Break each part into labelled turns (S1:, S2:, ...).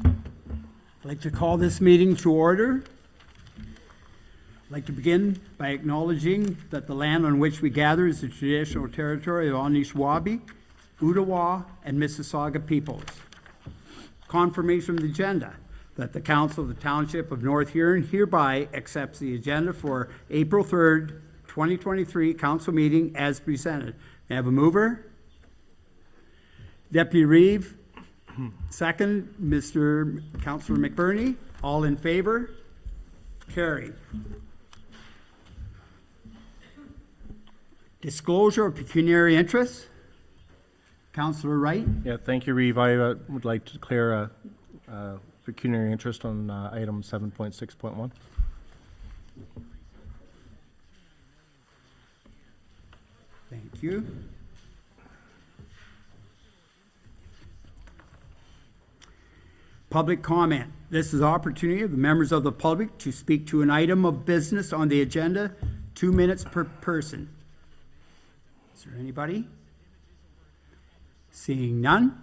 S1: I'd like to call this meeting to order. I'd like to begin by acknowledging that the land on which we gather is the traditional territory of Anishinaabe, Ottawa, and Mississauga peoples. Confirmation of the agenda that the Council of the Township of North Huron hereby accepts the agenda for April 3rd, 2023 council meeting as presented. May I have a mover? Deputy Reeve. Second, Mr. Councilor McBurney. All in favor? Carried. Disclosure of pecuniary interests. Councilor Wright.
S2: Yeah, thank you, Reeve. I would like to declare a pecuniary interest on item 7.6.1.
S1: Thank you. Public comment. This is an opportunity of the members of the public to speak to an item of business on the agenda, 2 minutes per person. Is there anybody? Seeing none.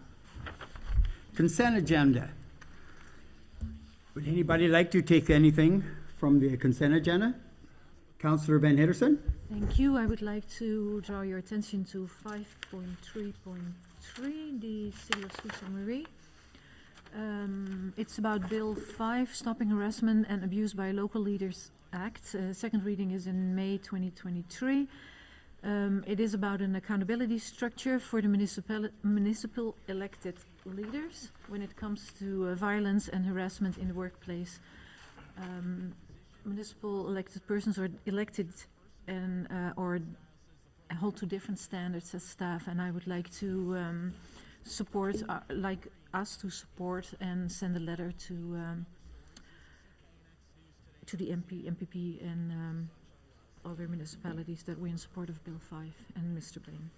S1: Consent agenda. Would anybody like to take anything from the consent agenda? Councillor Van Hitterson?
S3: Thank you. I would like to draw your attention to 5.3.3, the City of Sault Ste. Marie. It's about Bill 5, Stopping Harassment and Abuse by Local Leaders Act. Second reading is in May 2023. It is about an accountability structure for the municipal elected leaders when it comes to violence and harassment in the workplace. Municipal elected persons are elected and or hold to different standards as staff, and I would like to support, like us to support and send a letter to the MPP and other municipalities that we're in support of Bill 5 and Mr. Blaine.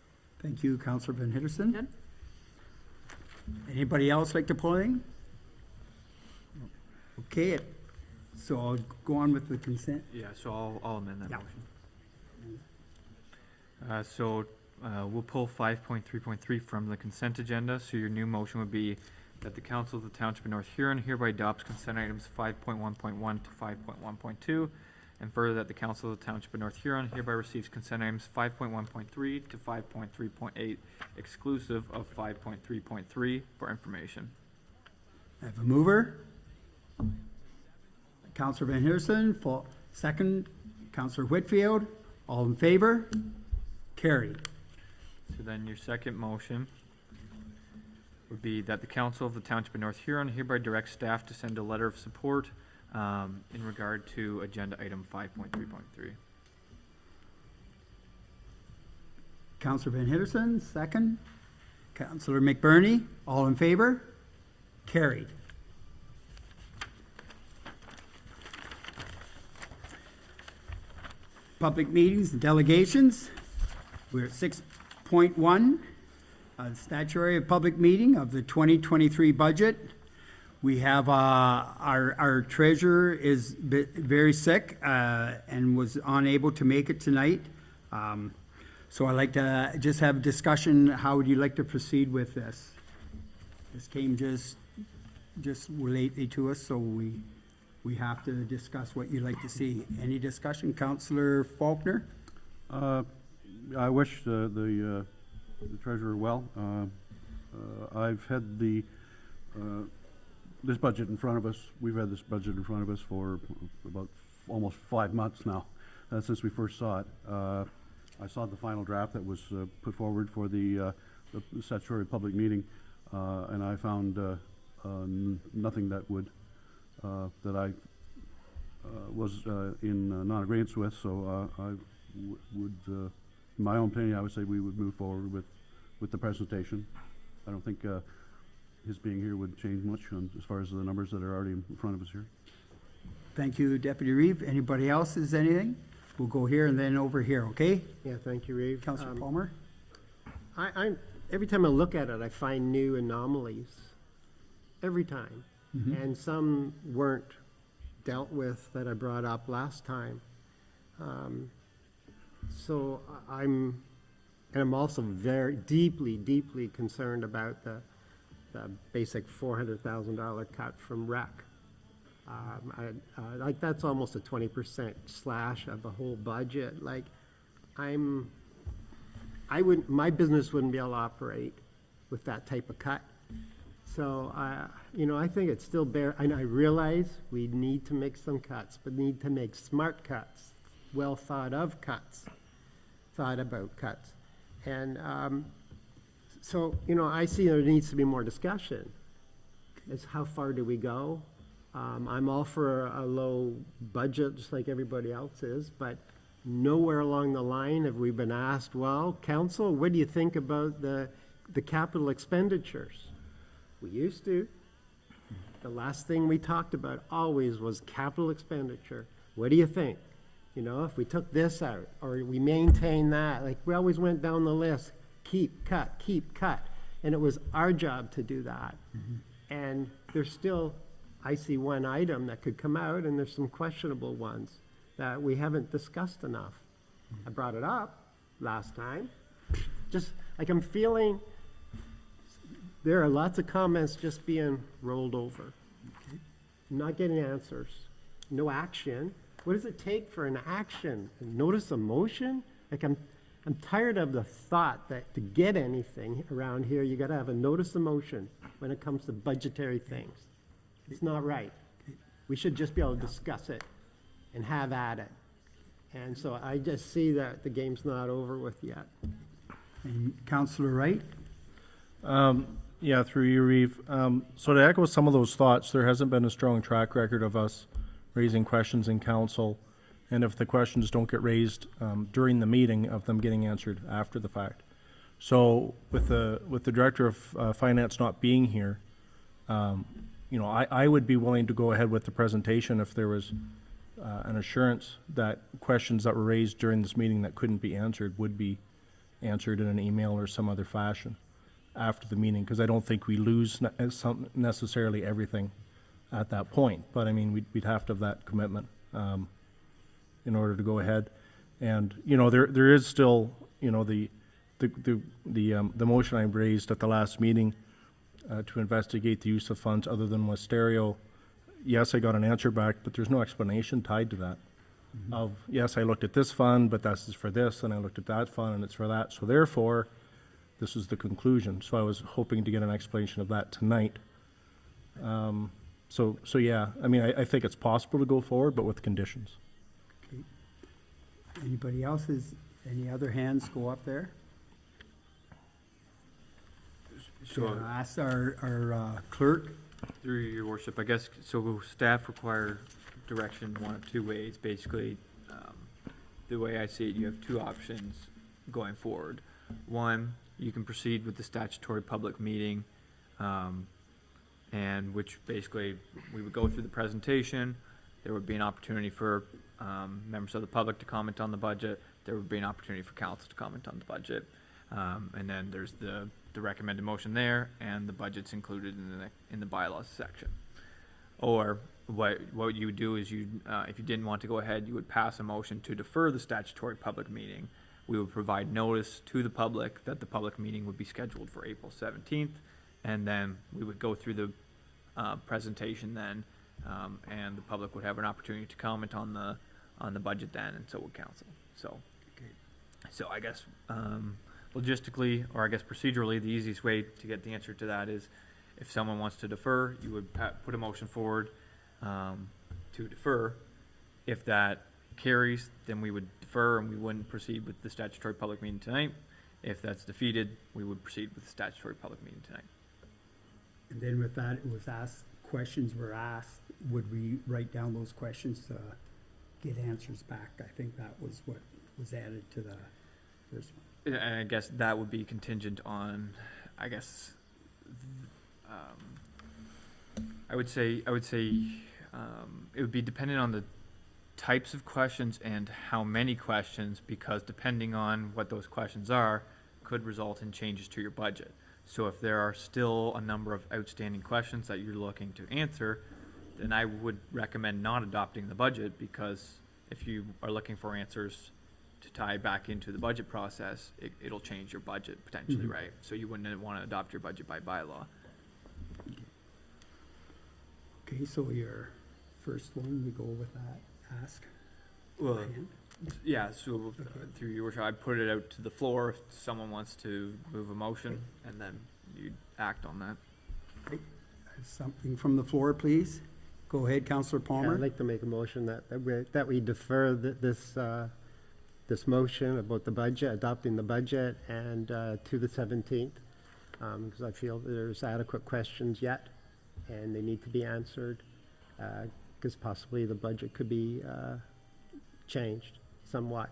S1: Thank you, Councillor Van Hitterson.
S3: Done?
S1: Anybody else like to pull in? Okay, so I'll go on with the consent.
S4: Yeah, so I'll amend that
S1: Yeah.
S4: motion. We'll pull 5.3.3 from the consent agenda, so your new motion would be that the Council of the Township of North Huron hereby adopts consent items 5.1.1 to 5.1.2, and further that the Council of the Township of North Huron hereby receives consent items 5.1.3 to 5.3.8, exclusive of 5.3.3 for information.
S1: I have a mover. Councillor Van Hitterson, second, Councillor Whitfield. All in favor? Carried.
S4: So then your second motion would be that the Council of the Township of North Huron hereby directs staff to send a letter of support in regard to agenda item 5.3.3.
S1: Councillor Van Hitterson, second. Councillor McBurney, all in favor? Carried. Public meetings and delegations. We're at 6.1, statutory public meeting of the 2023 budget. We have our treasurer is very sick and was unable to make it tonight. So I'd like to just have a discussion. How would you like to proceed with this? This came just lately to us, so we have to discuss what you'd like to see. Any discussion? Councillor Faulkner?
S5: I wish the treasurer well. I've had this budget in front of us. We've had this budget in front of us for about almost 5 months now, since we first saw it. I saw the final draft that was put forward for the statutory public meeting, and I found nothing that would that I was in non-agreeance with. So I would, in my own opinion, I would say we would move forward with the presentation. I don't think his being here would change much as far as the numbers that are already in front of us here.
S1: Thank you, Deputy Reeve. Anybody else is anything? We'll go here and then over here, okay?
S6: Yeah, thank you, Reeve.
S1: Councillor Palmer?
S6: I every time I look at it, I find new anomalies. Every time. And some weren't dealt with that I brought up last time. So I'm And I'm also very deeply, deeply concerned about the basic $400,000 cut from rec. Like, that's almost a 20% slash of the whole budget. Like, my business wouldn't be able to operate with that type of cut. So, you know, I think it's still and I realize we need to make some cuts, but need to make smart cuts, well thought of cuts, thought about cuts. And, so, you know, I see there needs to be more discussion. Is how far do we go? I'm all for a low budget, just like everybody else is, but nowhere along the line have we been asked, well, council, what do you think about the capital expenditures? We used to. The last thing we talked about always was capital expenditure. What do you think? You know, if we took this out, or we maintain that, like, we always went down the list, keep, cut. And it was our job to do that. And there's still, I see one item that could come out, and there's some questionable ones that we haven't discussed enough. I brought it up last time. Just, like, I'm feeling there are lots of comments just being rolled over. Not getting answers, no action. What does it take for an action? Notice a motion? Like, I'm tired of the thought that to get anything around here, you gotta have a notice of motion when it comes to budgetary things. It's not right. We should just be able to discuss it and have at it. And so I just see that the game's not over with yet.
S1: And Councillor Wright?
S2: Yeah, through you, Reeve. So to echo some of those thoughts, there hasn't been a strong track record of us raising questions in council, and if the questions don't get raised during the meeting, of them getting answered after the fact. So with the director of finance not being here, you know, I would be willing to go ahead with the presentation if there was an assurance that questions that were raised during this meeting that couldn't be answered would be answered in an email or some other fashion after the meeting, because I don't think we lose necessarily everything at that point. But I mean, we'd have to have that commitment in order to go ahead. And, you know, there is still, you know, the motion I raised at the last meeting to investigate the use of funds other than Wisterio. Yes, I got an answer back, but there's no explanation tied to that. Of, yes, I looked at this fund, but this is for this, and I looked at that fund, and it's for that. So therefore, this is the conclusion. So I was hoping to get an explanation of that tonight. So yeah, I mean, I think it's possible to go forward, but with conditions.
S1: Okay. Anybody else? Any other hands go up there?
S4: So,
S1: I'll ask our clerk.
S4: through your worship, I guess, so staff require direction one of two ways. Basically, the way I see it, you have two options going forward. One, you can proceed with the statutory public meeting, and which basically, we would go through the presentation. There would be an opportunity for members of the public to comment on the budget. There would be an opportunity for council to comment on the budget. And then there's the recommended motion there, and the budget's included in the bylaws section. Or what you would do is if you didn't want to go ahead, you would pass a motion to defer the statutory public meeting. We would provide notice to the public that the public meeting would be scheduled for April 17th, and then we would go through the presentation then, and the public would have an opportunity to comment on the budget then, and so would council. So I guess logistically, or I guess procedurally, the easiest way to get the answer to that is if someone wants to defer, you would put a motion forward to defer. If that carries, then we would defer and we wouldn't proceed with the statutory public meeting tonight. If that's defeated, we would proceed with the statutory public meeting tonight.
S1: And then with that, it was asked, questions were asked, would we write down those questions to get answers back? I think that was what was added to the first one.
S4: And I guess that would be contingent on, I guess, I would say it would be dependent on the types of questions and how many questions, because depending on what those questions are, could result in changes to your budget. So if there are still a number of outstanding questions that you're looking to answer, then I would recommend not adopting the budget, because if you are looking for answers to tie back into the budget process, it'll change your budget potentially,
S1: Mhm.
S4: right? So you wouldn't want to adopt your budget by bylaw.
S1: Okay, so your first one, we go with that, ask.
S4: Well,
S1: Diane?
S4: yeah, so through your worship, I put it out to the floor if someone wants to move a motion, and then you act on that.
S1: Something from the floor, please. Go ahead, Counselor
S6: Yeah,
S1: Palmer.
S6: I'd like to make a motion that we defer this motion about the budget, adopting the budget, and to the 17th, because I feel there's adequate questions yet, and they need to be answered, because possibly the budget could be changed somewhat.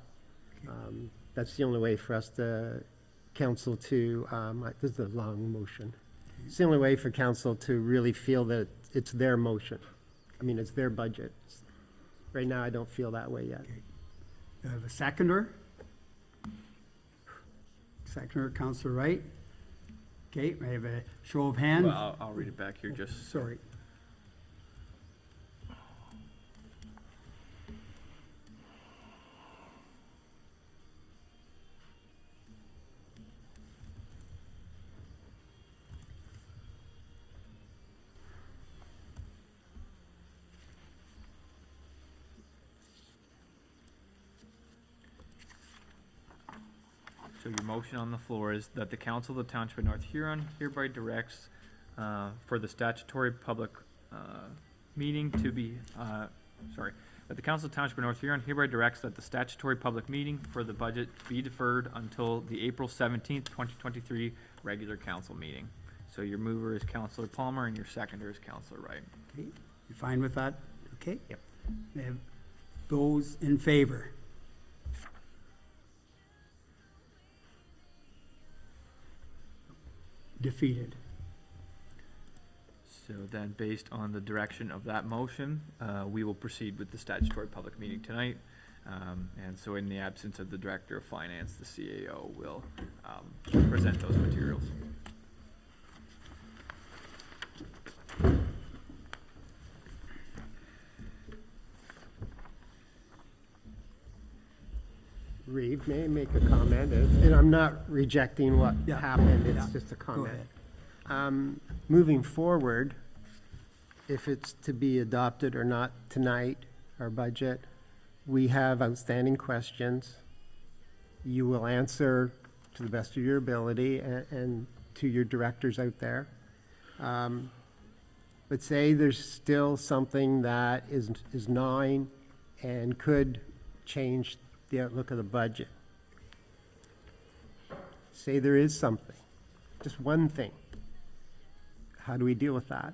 S6: That's the only way for us to, council to, this is a long motion. It's the only way for council to really feel that it's their motion. I mean, it's their budget. Right now, I don't feel that way yet.
S1: Do I have a seconder? Seconder, Counselor Wright. Okay, I have a show of hands.
S4: Well, I'll read it back here just.
S1: Sorry.
S4: So your motion on the floor is that the council of the Township of North Huron hereby directs for the statutory public meeting to be, that the council of Township of North Huron hereby directs that the statutory public meeting for the budget be deferred until the April 17th, 2023 regular council meeting. So your mover is Counselor Palmer and your seconder is Counselor Wright.
S1: Okay, you fine with that? Okay? Yep. Those in favor? Defeated.
S4: So then, based on the direction of that motion, we will proceed with the statutory public meeting tonight. And so in the absence of the Director of Finance, the CAO will present those materials.
S6: Reeve, may I make a comment? And I'm not rejecting what
S1: Yeah.
S6: happened,
S1: Yeah.
S6: it's just a
S1: Go
S6: comment.
S1: ahead.
S6: Moving forward, if it's to be adopted or not tonight, our budget, we have outstanding questions. You will answer to the best of your ability and to your directors out there. But say there's still something that is gnawing and could change the outlook of the budget. Say there is something, just one thing. How do we deal with that?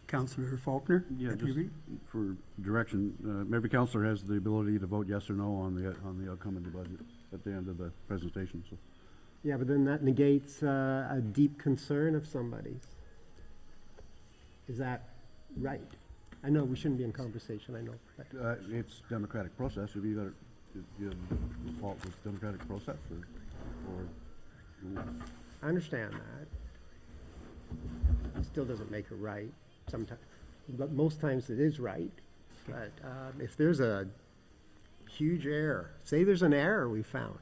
S1: Counselor Faulkner?
S5: Yeah,
S1: Deputy
S5: just
S1: Reeve?
S5: for direction, every counselor has the ability to vote yes or no on the outcome of the budget at the end of the presentation, so.
S6: Yeah, but then that negates a deep concern of somebody's. Is that right? I know we shouldn't be in conversation, I know. but-
S5: It's democratic process, if you got, if you have fault with democratic process, or.
S6: I understand that. It still doesn't make it right sometimes, but most times it is right. But if there's a huge error, say there's an error we found,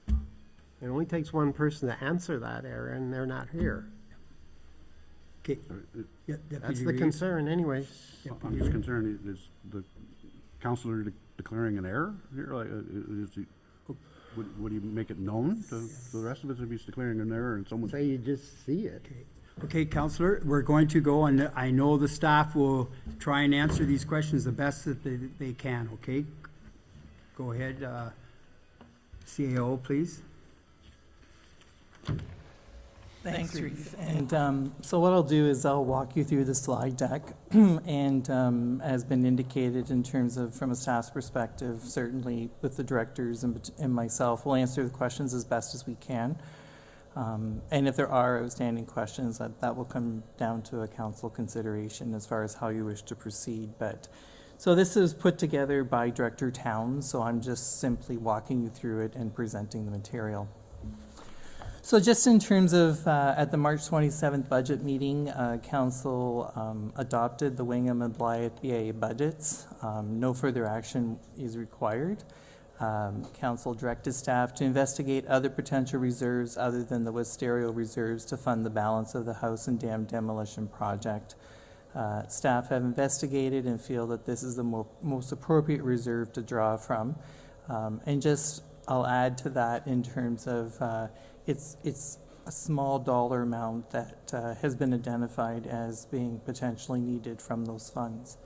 S6: it only takes one person to answer that error and they're not here.
S1: Okay, yeah,
S6: That's
S1: Deputy
S6: the
S1: Reeve.
S6: concern anyways.
S5: I'm just concerned, is the counselor declaring an error here, like, is he, would he make it known to the rest of us if he's declaring an error and someone?
S6: Say you just see it.
S1: Okay, Counselor, we're going to go, and I know the staff will try and answer these questions the best that they can, okay? Go ahead, CAO, please.
S7: Thanks, Reeve. And so what I'll do is I'll walk you through the slide deck. And as been indicated in terms of, from a staff's perspective, certainly with the directors and myself, we'll answer the questions as best as we can. And if there are outstanding questions, that will come down to a council consideration as far as how you wish to proceed. But so this is put together by Director Towns, so I'm just simply walking you through it and presenting the material. So just in terms of, at the March 27th budget meeting, council adopted the Wingham and Blythe BA budgets. No further action is required. Council directed staff to investigate other potential reserves other than the Wisterio reserves to fund the balance of the house and dam demolition project. Staff have investigated and feel that this is the most appropriate reserve to draw from. And just, I'll add to that in terms of, it's a small dollar amount that has been identified as being potentially needed from those funds.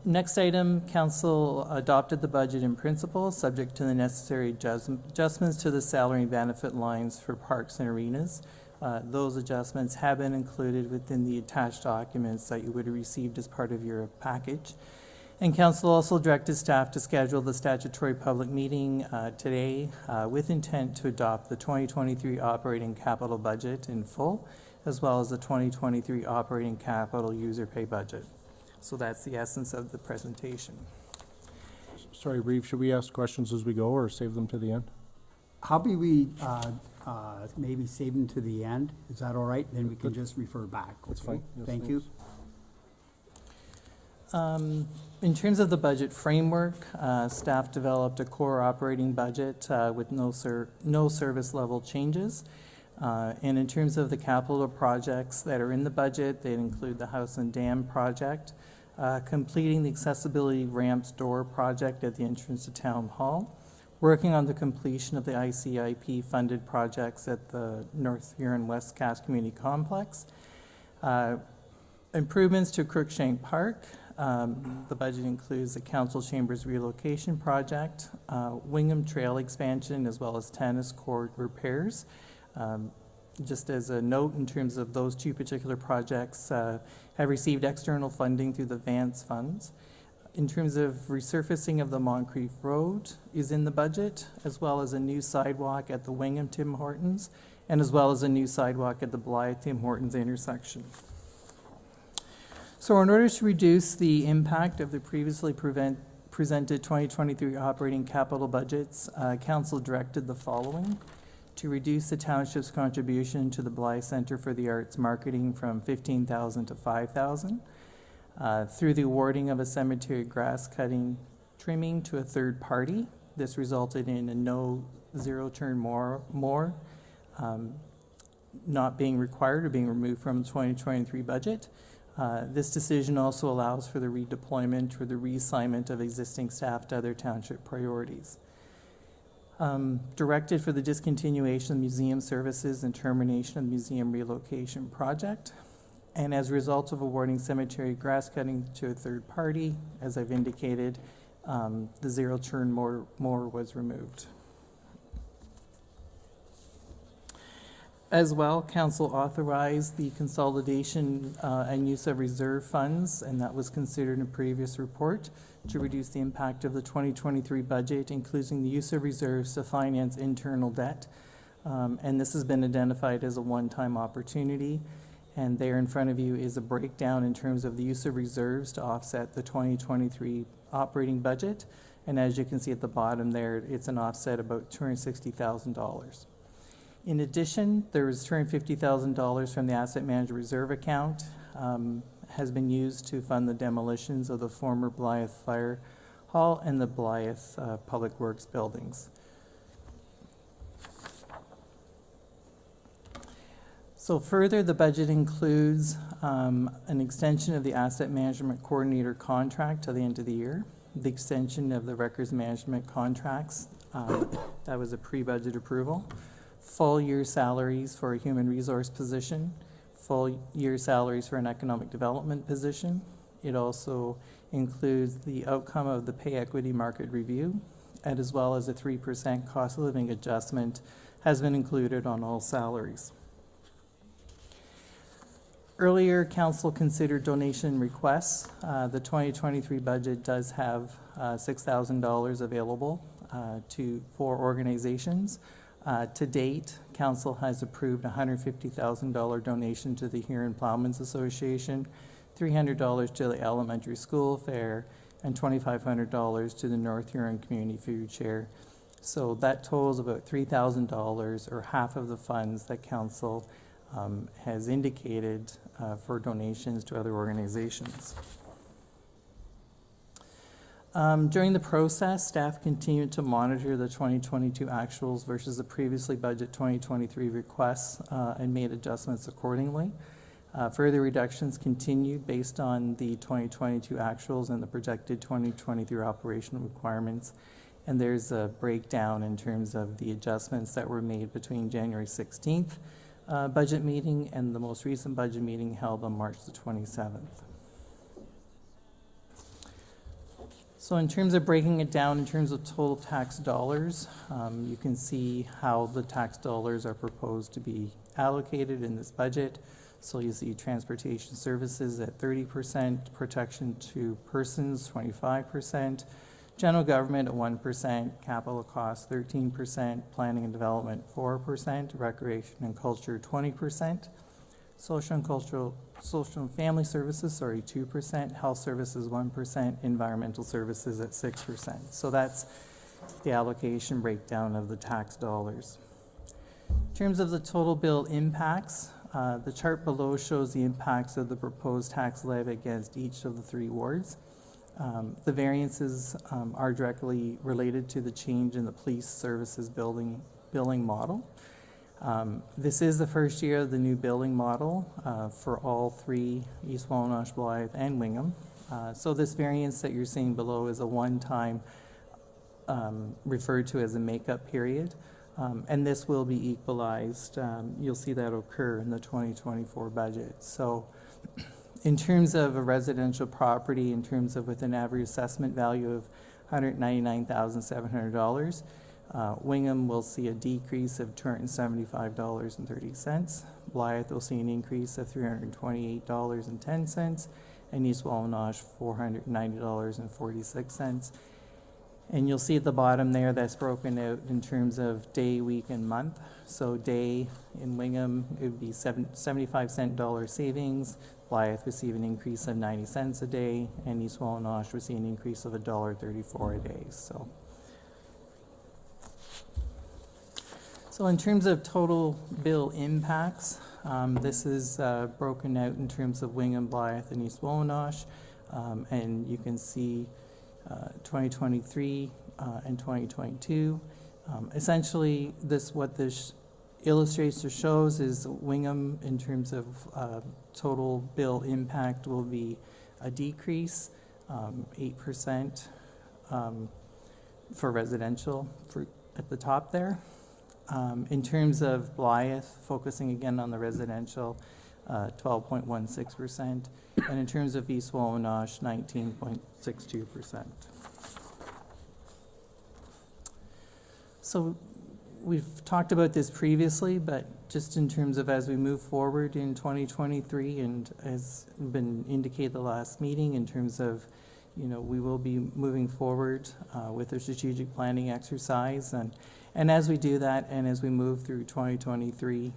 S7: Next item, council adopted the budget in principle, subject to the necessary adjustments to the salary and benefit lines for parks and arenas. Those adjustments have been included within the attached documents that you would have received as part of your package. And council also directed staff to schedule the statutory public meeting today with intent to adopt the 2023 operating capital budget in full, as well as the 2023 operating capital user pay budget. So that's the essence of the presentation.
S2: Sorry, Reeve, should we ask questions as we go or save them to the end?
S1: How about we maybe save them to the end? Is that all right? Then we can just refer back.
S2: That's
S1: okay?
S2: fine. Yes,
S1: Thank you.
S2: thanks.
S7: In terms of the budget framework, staff developed a core operating budget with no service level changes. And in terms of the capital projects that are in the budget, they include the house and dam project, completing the accessibility ramps door project at the entrance to Town Hall, working on the completion of the ICIP funded projects at the North Huron West Cass Community Complex, improvements to Crookshank Park. The budget includes the council chambers relocation project, Wingham Trail expansion, as well as tennis court repairs. Just as a note, in terms of those two particular projects, have received external funding through the Vance funds. In terms of resurfacing of the Moncrief Road is in the budget, as well as a new sidewalk at the Wingham Tim Hortons, and as well as a new sidewalk at the Blythe Tim Hortons intersection. So in order to reduce the impact of the previously presented 2023 operating capital budgets, council directed the following: to reduce the township's contribution to the Blythe Centre for the Arts marketing from $15,000 to $5,000, through the awarding of a cemetery grass cutting trimming to a third party. This resulted in a no zero turn more not being required or being removed from the 2023 budget. This decision also allows for the redeployment or the reassignment of existing staff to other township priorities. Directed for the discontinuation of museum services and termination of museum relocation project. And as a result of awarding cemetery grass cutting to a third party, as I've indicated, the zero turn more was removed. As well, council authorized the consolidation and use of reserve funds, and that was considered in a previous report, to reduce the impact of the 2023 budget, including the use of reserves to finance internal debt. And this has been identified as a one-time opportunity. And there in front of you is a breakdown in terms of the use of reserves to offset the 2023 operating budget. And as you can see at the bottom there, it's an offset about $260,000. In addition, there is $250,000 from the Asset Management Reserve account, has been used to fund the demolitions of the former Blythe Fire Hall and the Blythe Public Works buildings. So further, the budget includes an extension of the Asset Management Coordinator contract to the end of the year, the extension of the Records Management contracts, that was a pre-budget approval, full year salaries for a human resource position, full year salaries for an economic development position. It also includes the outcome of the pay equity market review, and as well as a 3% cost of living adjustment has been included on all salaries. Earlier, council considered donation requests. The 2023 budget does have $6,000 available for organizations. To date, council has approved a $150,000 donation to the Huron Plowmen's Association, $300 to the elementary school fair, and $2,500 to the North Huron Community Food Share. So that totals about $3,000 or half of the funds that council has indicated for donations to other organizations. During the process, staff continued to monitor the 2022 actuals versus the previously budget 2023 requests and made adjustments accordingly. Further reductions continued based on the 2022 actuals and the projected 2023 operational requirements. And there's a breakdown in terms of the adjustments that were made between January 16th budget meeting and the most recent budget meeting held on March the 27th. So in terms of breaking it down in terms of total tax dollars, you can see how the tax dollars are proposed to be allocated in this budget. So you see transportation services at 30%, protection to persons 25%, general government at 1%, capital costs 13%, planning and development 4%, recreation and culture 20%, social and family services, 2%, health services 1%, environmental services at 6%. So that's the allocation breakdown of the tax dollars. In terms of the total bill impacts, the chart below shows the impacts of the proposed tax levy against each of the 3 wards. The variances are directly related to the change in the police services billing model. This is the first year of the new billing model for all 3, East Wawanosh, Blythe, and Wingham. So this variance that you're seeing below is a one-time referred to as a makeup period. And this will be equalized. You'll see that occur in the 2024 budget. So in terms of a residential property, in terms of with an average assessment value of $199,700, Wingham will see a decrease of $275.30. Blythe will see an increase of $328.10, and East Wawanosh $490.46. And you'll see at the bottom there that's broken out in terms of day, week, and month. So day in Wingham, it would be 75-cent dollar savings. Blythe would see an increase of 90 cents a day, and East Wawanosh would see an increase of $1.34 a day. So in terms of total bill impacts, this is broken out in terms of Wingham, Blythe, and East Wawanosh, and you can see 2023 and 2022. Essentially, what this illustrates or shows is Wingham, in terms of total bill impact, will be a decrease, 8% for residential at the top there. In terms of Blythe, focusing again on the residential, 12.16%, and in terms of East Wawanosh, 19.62%. So we've talked about this previously, but just in terms of as we move forward in 2023, and as been indicated the last meeting, in terms of, we will be moving forward with a strategic planning exercise, and as we do that, and as we move through 2023,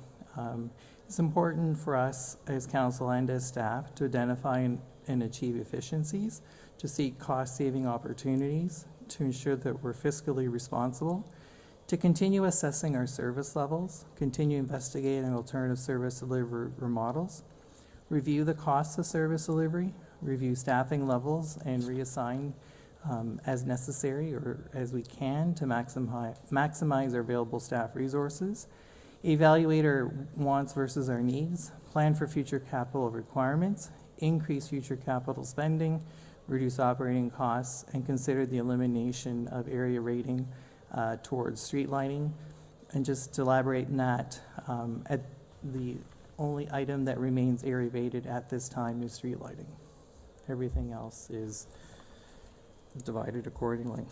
S7: it's important for us as council and as staff to identify and achieve efficiencies, to seek cost-saving opportunities, to ensure that we're fiscally responsible, to continue assessing our service levels, continue investigating alternative service delivery models, review the costs of service delivery, review staffing levels, and reassign as necessary or as we can to maximize our available staff resources, evaluate our wants versus our needs, plan for future capital requirements, increase future capital spending, reduce operating costs, and consider the elimination of area rating towards street lighting. And just to elaborate on that, at the only item that remains area rated at this time is street lighting. Everything else is divided accordingly.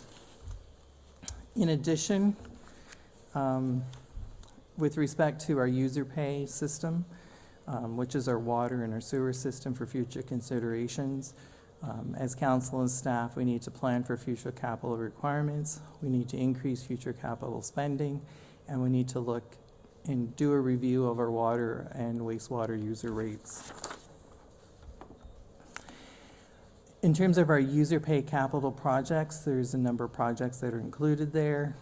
S7: In addition, with respect to our user pay system, which is our water and our sewer system for future considerations, as council and staff, we need to plan for future capital requirements, we need to increase future capital spending, and we need to look and do a review of our water and wastewater user rates. In terms of our user pay capital projects, there's a number of projects that are included there.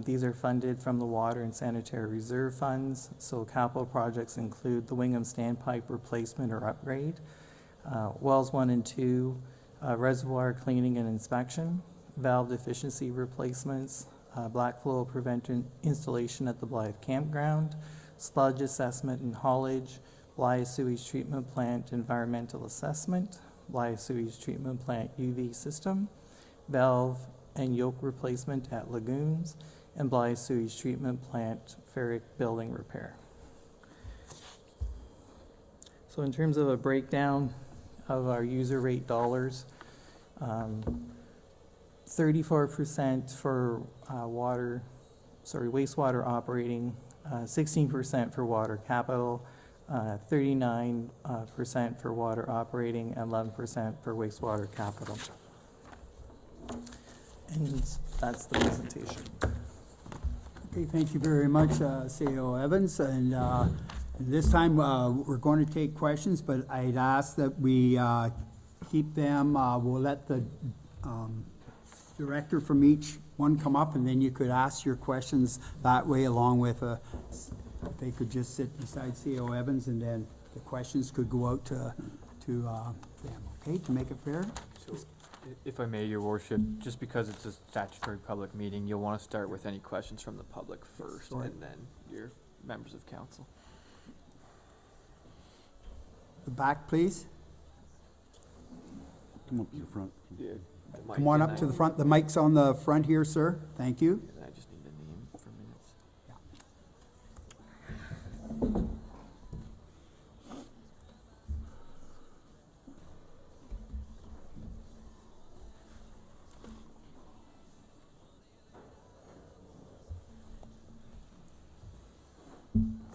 S7: These are funded from the Water and Sanitary Reserve Funds. So capital projects include the Wingham Standpipe replacement or upgrade, wells 1 and 2, reservoir cleaning and inspection, valve deficiency replacements, black flow prevention installation at the Blythe Campground, sludge assessment and haulage, Blythe Sewage Treatment Plant environmental assessment, Blythe Sewage Treatment Plant UV system, valve and yoke replacement at lagoons, and Blythe Sewage Treatment Plant ferric building repair. So in terms of a breakdown of our user rate dollars, 34% for wastewater operating, 16% for water capital, 39% for water operating, and 11% for wastewater capital. And that's the presentation.
S1: Okay, thank you very much, CEO Evans. And this time, we're going to take questions, but I'd ask that we keep them, we'll let the director from each one come up, and then you could ask your questions that way, along with, if they could just sit beside CEO Evans, and then the questions could go out to them, okay, to make it fair?
S4: So, if I may, your worship, just because it's a statutory public meeting, you'll want to start with any questions from the public first,
S1: Sure.
S4: and then your members of council.
S1: The back, please.
S5: Come up to the front.
S4: Yeah.
S1: Come on up to the front. The mic's on the front here, sir. Thank you.
S4: I just need a name for minutes.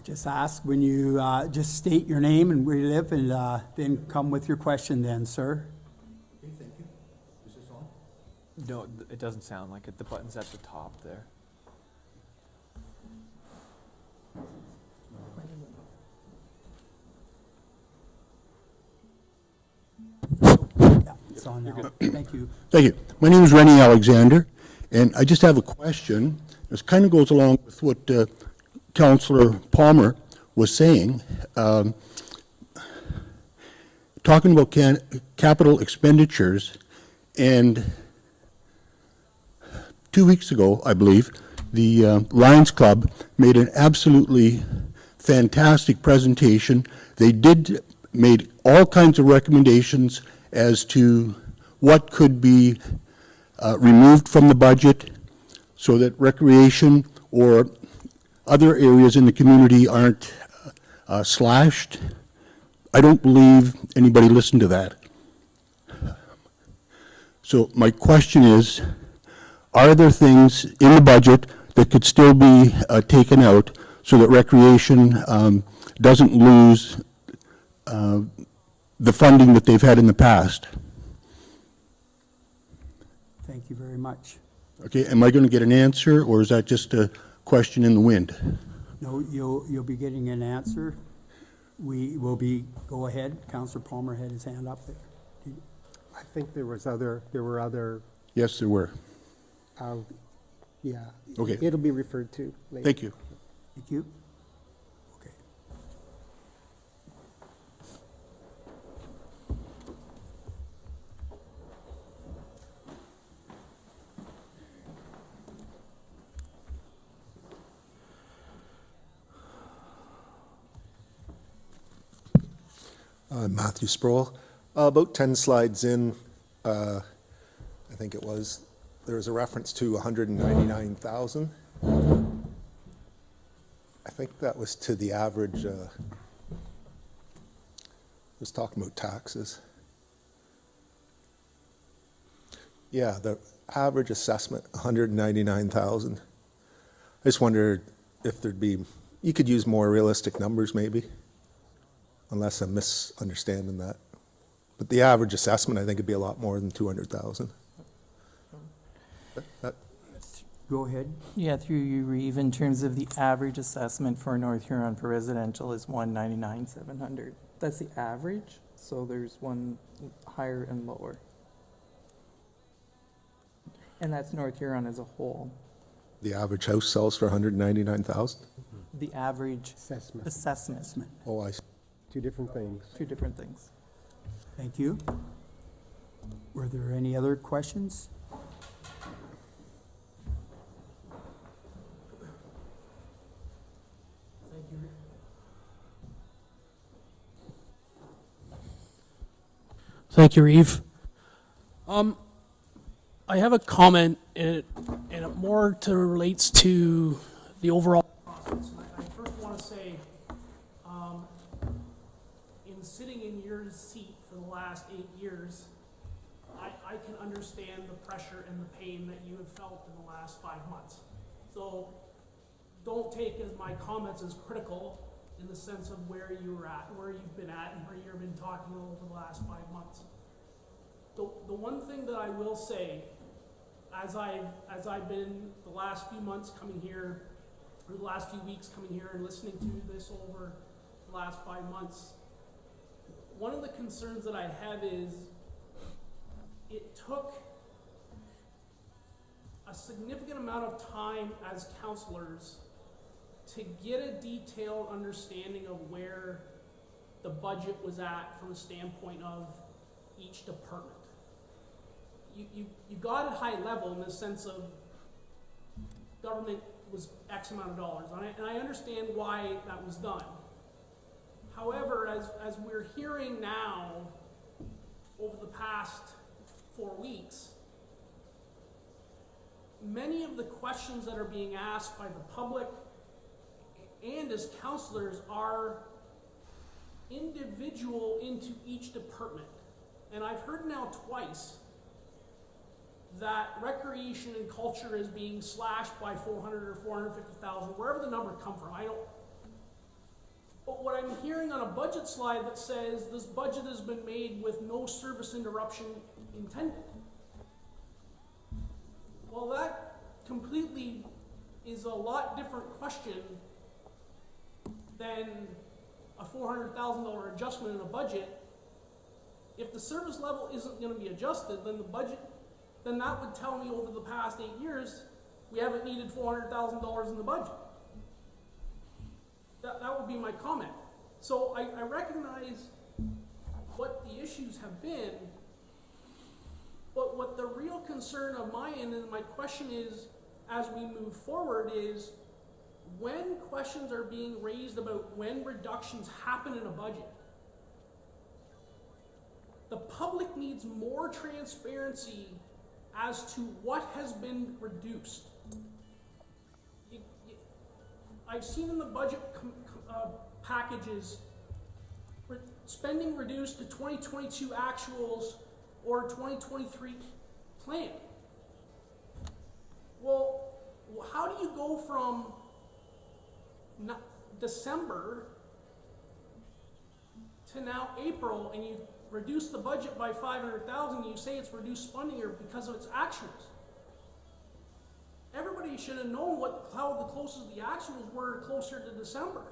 S1: Just ask when you, just state your name and where you live, and then come with your question then, sir.
S8: Okay, thank you. Is this on?
S4: No, it doesn't sound like it. The button's at the top there.
S1: Yeah, it's on now. Thank you.
S8: Thank you. My name is Rennie Alexander, and I just have a question. This kind of goes along with what Councillor Palmer was saying. Talking about capital expenditures, and 2 weeks ago, I believe, the Lions Club made an absolutely fantastic presentation. They made all kinds of recommendations as to what could be removed from the budget so that recreation or other areas in the community aren't slashed. I don't believe anybody listened to that. So my question is, are there things in the budget that could still be taken out so that recreation doesn't lose the funding that they've had in the past?
S1: Thank you very much.
S8: Okay, am I going to get an answer, or is that just a question in the wind?
S1: No, you'll be getting an answer. Go ahead. Councillor Palmer had his hand up there.
S6: I think there were other,
S8: Yes, there were.
S6: yeah.
S8: Okay.
S6: It'll be referred to later.
S8: Thank you.
S1: Thank you. Okay.
S9: Matthew Sproul. About 10 slides in, I think it was, there was a reference to 199,000. I think that was to the average, it was talking about taxes. Yeah, the average assessment, 199,000. I just wondered if there'd be, you could use more realistic numbers maybe, unless I'm misunderstanding that. But the average assessment, I think, would be a lot more than 200,000.
S1: Go ahead.
S7: Yeah, through you, Reeve, in terms of the average assessment for North Huron for residential is 199,700. That's the average, so there's one higher and lower. And that's North Huron as a whole.
S9: The average house sells for 199,000?
S7: The average
S6: Assessment,
S7: assessment,
S9: Oh, I see.
S6: two different things.
S7: two different things.
S1: Thank you. Were there any other questions?
S10: Thank you, Reeve. I have a comment, and it more relates to the overall process. And I first want to say, in sitting in your seat for the last 8 years, I can understand the pressure and the pain that you have felt in the last 5 months. So don't take as my comments as critical in the sense of where you were at, where you've been at, and where you've been talking over the last 5 months. The one thing that I will say, as I've been the last few months coming here, or the last few weeks coming here and listening to this over the last 5 months, one of the concerns that I have is it took a significant amount of time as counselors to get a detailed understanding of where the budget was at from the standpoint of each department. You got it high level in the sense of government was X amount of dollars, and I understand why that was done. However, as we're hearing now over the past 4 weeks, many of the questions that are being asked by the public and as counselors are individual into each department. And I've heard now twice that recreation and culture is being slashed by 400 or 450,000, wherever the number come from. But what I'm hearing on a budget slide that says this budget has been made with no service interruption intended. Well, that completely is a lot different question than a $400,000 adjustment in a budget. If the service level isn't going to be adjusted, then that would tell me over the past 8 years we haven't needed $400,000 in the budget. That would be my comment. So I recognize what the issues have been, but what the real concern of my end and my question is, as we move forward, is when questions are being raised about when reductions happen in a budget, the public needs more transparency as to what has been reduced. I've seen in the budget packages spending reduced to 2022 actuals or 2023 plan. Well, how do you go from December to now April and you reduce the budget by 500,000, you say it's reduced funding or because of its actuals? Everybody should have known how the closest the actuals were closer to December.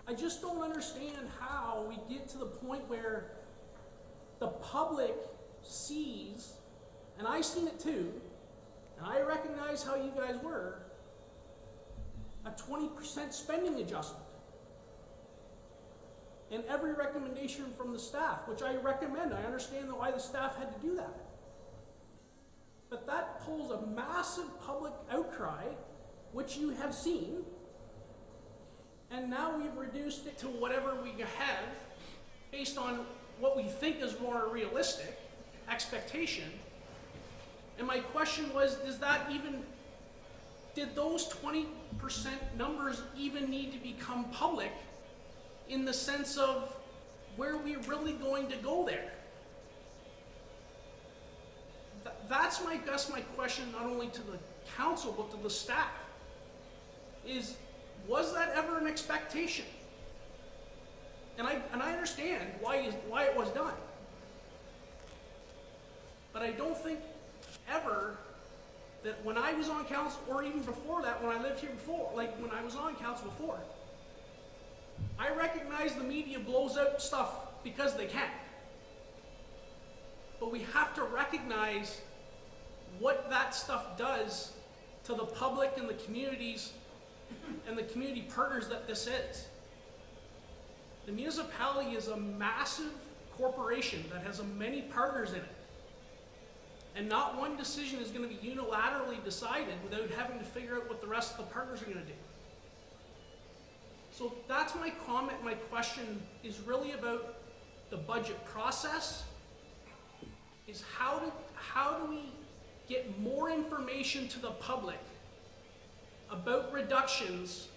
S10: I just don't understand how we get to the point where the public sees, and I've seen it too, and I recognize how you guys were, a 20% spending adjustment. And every recommendation from the staff, which I recommend, I understand why the staff had to do that. But that pulls a massive public outcry, which you have seen, and now we've reduced it to whatever we have based on what we think is more realistic expectation. And my question was, did those 20% numbers even need to become public in the sense of where we're really going to go there? That's my question, not only to the council, but to the staff, was that ever an expectation? And I understand why it was done. But I don't think ever that when I was on council, or even before that, when I lived here before, like when I was on council before, I recognize the media blows out stuff because they can. But we have to recognize what that stuff does to the public and the communities and the community partners that this is. The municipality is a massive corporation that has many partners in it. And not one decision is going to be unilaterally decided without having to figure out what the rest of the partners are going to do. So that's my comment. My question is really about the budget process. Is how do we get more information to the public about reductions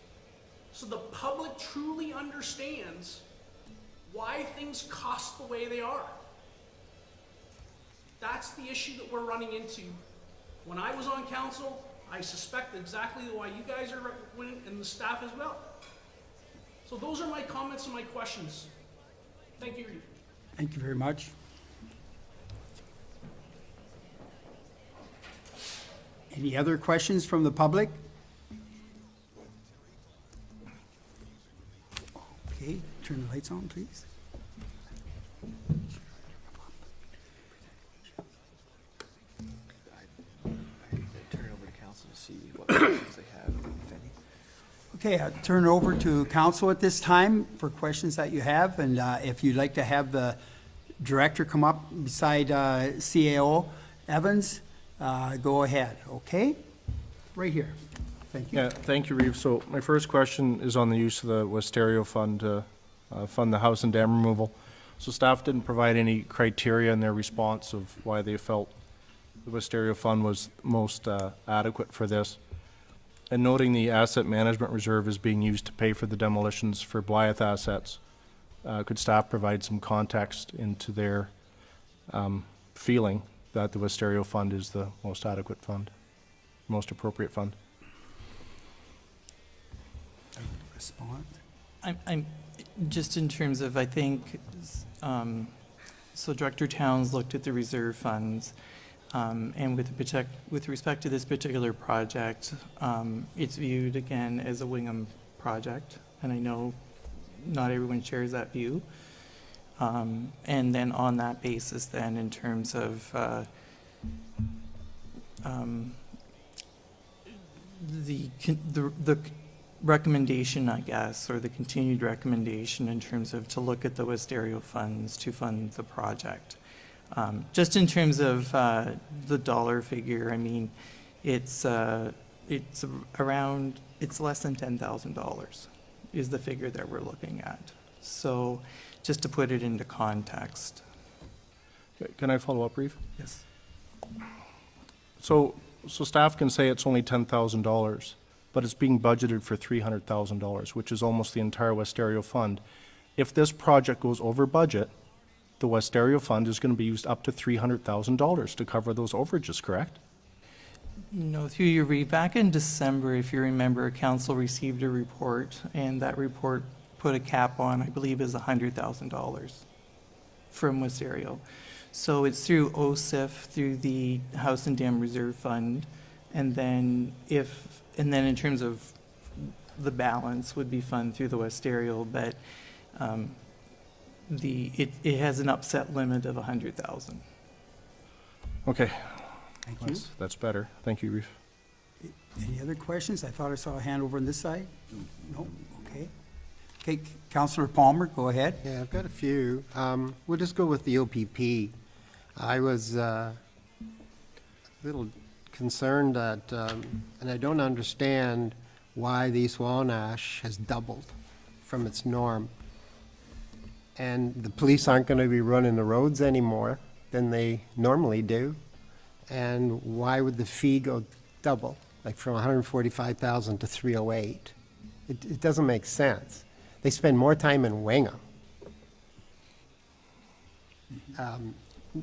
S10: so the public truly understands why things cost the way they are? That's the issue that we're running into. When I was on council, I suspect exactly why you guys are winning, and the staff as well. So those are my comments and my questions. Thank you, Reeve.
S1: Thank you very much. Any other questions from the public? Okay, turn the lights on, please.
S4: Turn it over to council to see what questions they have, if any.
S1: Okay, I'll turn it over to council at this time for questions that you have, and if you'd like to have the director come up beside CAO Evans, go ahead, okay? Right here. Thank you.
S2: Yeah, thank you, Reeve. So my first question is on the use of the Wisterio Fund to fund the house and dam removal. So staff didn't provide any criteria in their response of why they felt the Wisterio Fund was most adequate for this. And noting the asset management reserve is being used to pay for the demolitions for Blythe assets, could staff provide some context into their feeling that the Wisterio Fund is the most adequate fund, most appropriate fund?
S1: Respond.
S7: I'm, just in terms of, I think, so Director Towns looked at the reserve funds, and with respect to this particular project, it's viewed again as a Wingham project, and I know not everyone shares that view. And then on that basis, then in terms of the recommendation, I guess, or the continued recommendation in terms of to look at the Wisterio funds to fund the project. Just in terms of the dollar figure, I mean, it's around, it's less than $10,000 is the figure that we're looking at. So just to put it into context.
S2: Can I follow up, Reeve?
S1: Yes.
S2: So staff can say it's only $10,000, but it's being budgeted for $300,000, which is almost the entire Wisterio Fund. If this project goes over budget, the Wisterio Fund is going to be used up to $300,000 to cover those overages, correct?
S7: No, through your read, back in December, if you remember, council received a report, and that report put a cap on, I believe, is $100,000 from Wisterio. So it's through OSIF, through the House and Dam Reserve Fund, and then in terms of the balance would be funded through the Wisterio, but it has an upset limit of 100,000.
S2: Okay.
S1: Thank you.
S2: That's better. Thank you, Reeve.
S1: Any other questions? I thought I saw a hand over on this side. No? Okay. Okay, Councillor Palmer, go ahead.
S6: Yeah, I've got a few. We'll just go with the OPP. I was a little concerned that, and I don't understand why the East Wallinash has doubled from its norm. And the police aren't going to be running the roads anymore than they normally do. And why would the fee go double, like from 145,000 to 308? It doesn't make sense. They spend more time in Wingham.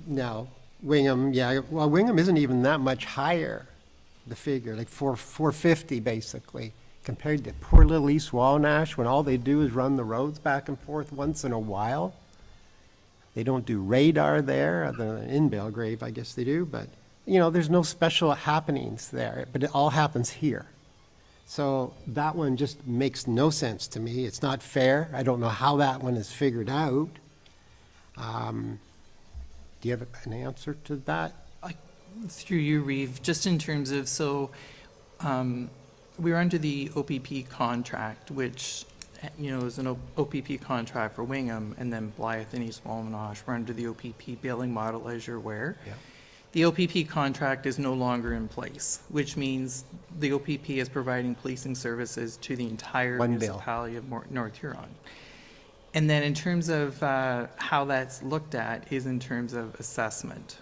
S6: Now, Wingham, yeah, well, Wingham isn't even that much higher, the figure, like 450 basically, compared to poor little East Wallinash, when all they do is run the roads back and forth once in a while. They don't do radar there, other than in Belgrave, I guess they do, but, you know, there's no special happenings there, but it all happens here. So that one just makes no sense to me. It's not fair. I don't know how that one is figured out. Do you have an answer to that?
S7: Through you, Reeve, just in terms of, so We were under the OPP contract, which, is an OPP contract for Wingham, and then Blythe and East Wallenosh were under the OPP billing model, as you're aware.
S1: Yeah.
S7: The OPP contract is no longer in place, which means the OPP is providing policing services to the entire
S6: One bill.
S7: municipality of North Huron. And then in terms of how that's looked at is in terms of assessment.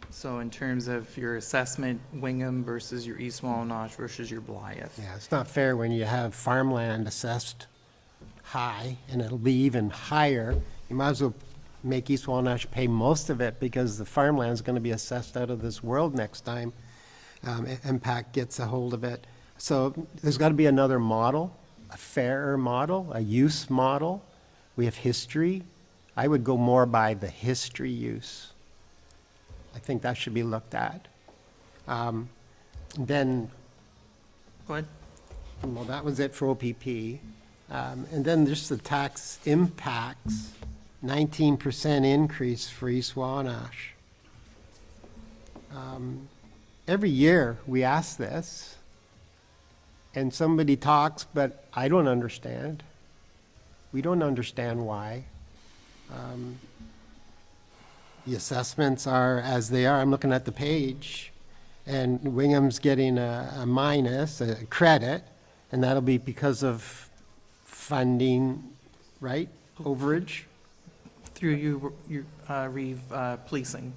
S7: So in terms of your assessment, Wingham versus your East Wallenosh versus your Blythe.
S6: Yeah, it's not fair when you have farmland assessed high, and it'll be even higher. You might as well make East Wallenosh pay most of it, because the farmland's gonna be assessed out of this world next time Impact gets a hold of it. So there's gotta be another model, a fairer model, a use model. We have history. I would go more by the history use. I think that should be looked at. Then,
S7: Go ahead.
S6: well, that was it for OPP. And then just the tax impacts, 19% increase for East Wallenosh. Every year, we ask this, and somebody talks, but I don't understand. We don't understand why. The assessments are as they are. I'm looking at the page, and Wingham's getting a minus, a credit, and that'll be because of funding, right? Overage?
S7: Through you, Reeve, policing.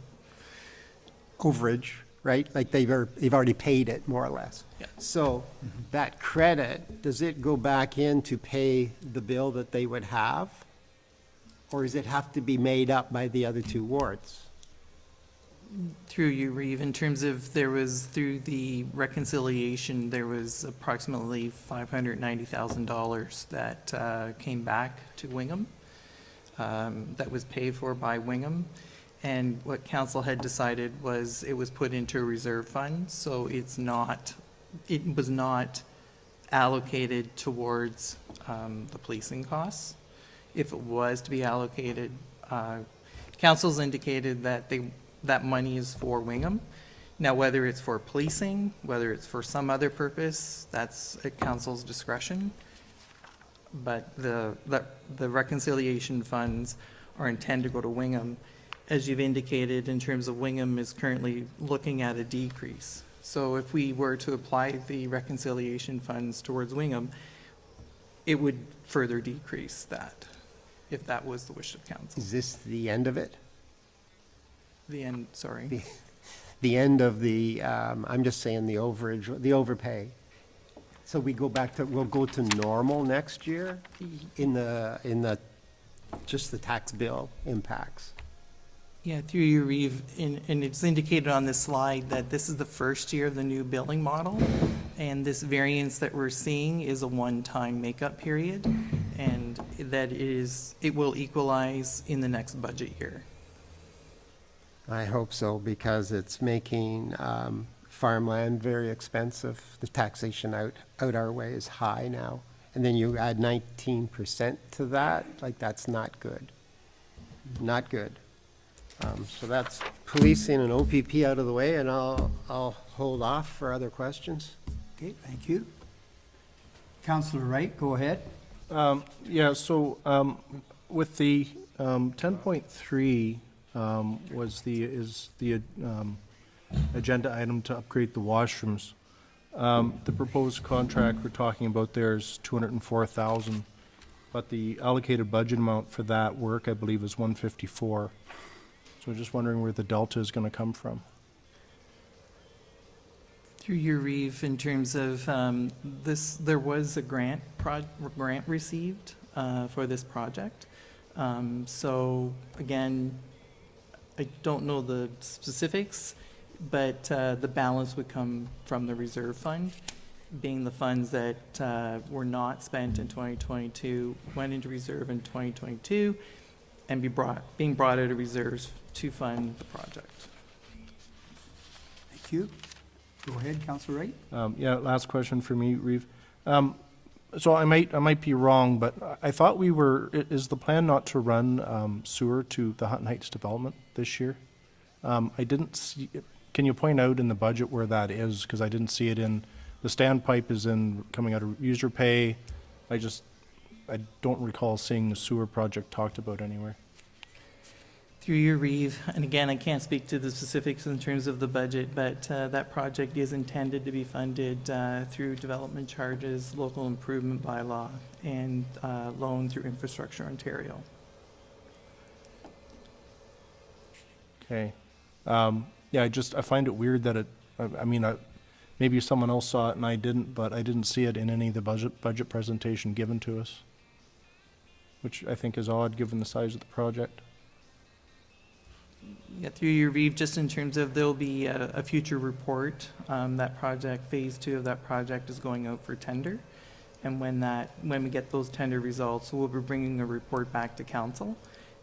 S6: Overage, right? Like they've already paid it, more or less.
S7: Yeah.
S6: So that credit, does it go back in to pay the bill that they would have? Or does it have to be made up by the other two wards?
S7: Through you, Reeve, in terms of through the reconciliation, there was approximately $590,000 that came back to Wingham, that was paid for by Wingham. And what council had decided was it was put into a reserve fund, so it was not allocated towards the policing costs. If it was to be allocated, council's indicated that that money is for Wingham. Now, whether it's for policing, whether it's for some other purpose, that's at council's discretion. But the reconciliation funds are intended to go to Wingham. As you've indicated, in terms of Wingham is currently looking at a decrease. So if we were to apply the reconciliation funds towards Wingham, it would further decrease that, if that was the wish of council.
S6: Is this the end of it?
S7: The end, sorry.
S6: The end of the, I'm just saying the overage, the overpay. So we'll go to normal next year in just the tax bill impacts.
S7: Yeah, through you, Reeve, and it's indicated on this slide that this is the first year of the new billing model, and this variance that we're seeing is a one-time makeup period, and that it will equalize in the next budget year.
S6: I hope so, because it's making farmland very expensive. The taxation out our way is high now. And then you add 19% to that, like, that's not good. Not good. So that's policing and OPP out of the way, and I'll hold off for other questions.
S1: Okay, thank you. Counselor Wright, go ahead.
S2: With the 10.3 is the agenda item to upgrade the washrooms. The proposed contract we're talking about there is $204,000, but the allocated budget amount for that work, I believe, is $154,000. So I'm just wondering where the delta is going to come from.
S7: Through your Reeve, in terms of there was a grant received for this project. So again, I don't know the specifics, but the balance would come from the reserve fund, being the funds that were not spent in 2022, went into reserve in 2022, and being brought out of reserves to fund the project.
S1: Thank you. Go ahead, Counselor Wright.
S2: Last question for me, Reeve. So I might be wrong, but I thought is the plan not to run sewer to the Hutton Heights development this year? I didn't see, can you point out in the budget where that is? Because I didn't see it in the standpipe is coming out of user pay. I I don't recall seeing the sewer project talked about anywhere.
S7: Through your Reeve, and again, I can't speak to the specifics in terms of the budget, but that project is intended to be funded through development charges, local improvement bylaw, and loan through Infrastructure Ontario.
S2: Okay. Yeah, I find it weird that maybe someone else saw it and I didn't, but I didn't see it in any of the budget presentation given to us, which I think is odd given the size of the project.
S7: Yeah, through your Reeve, just in terms of there'll be a future report. That project, phase 2 of that project is going out for tender. And when we get those tender results, we'll be bringing a report back to council.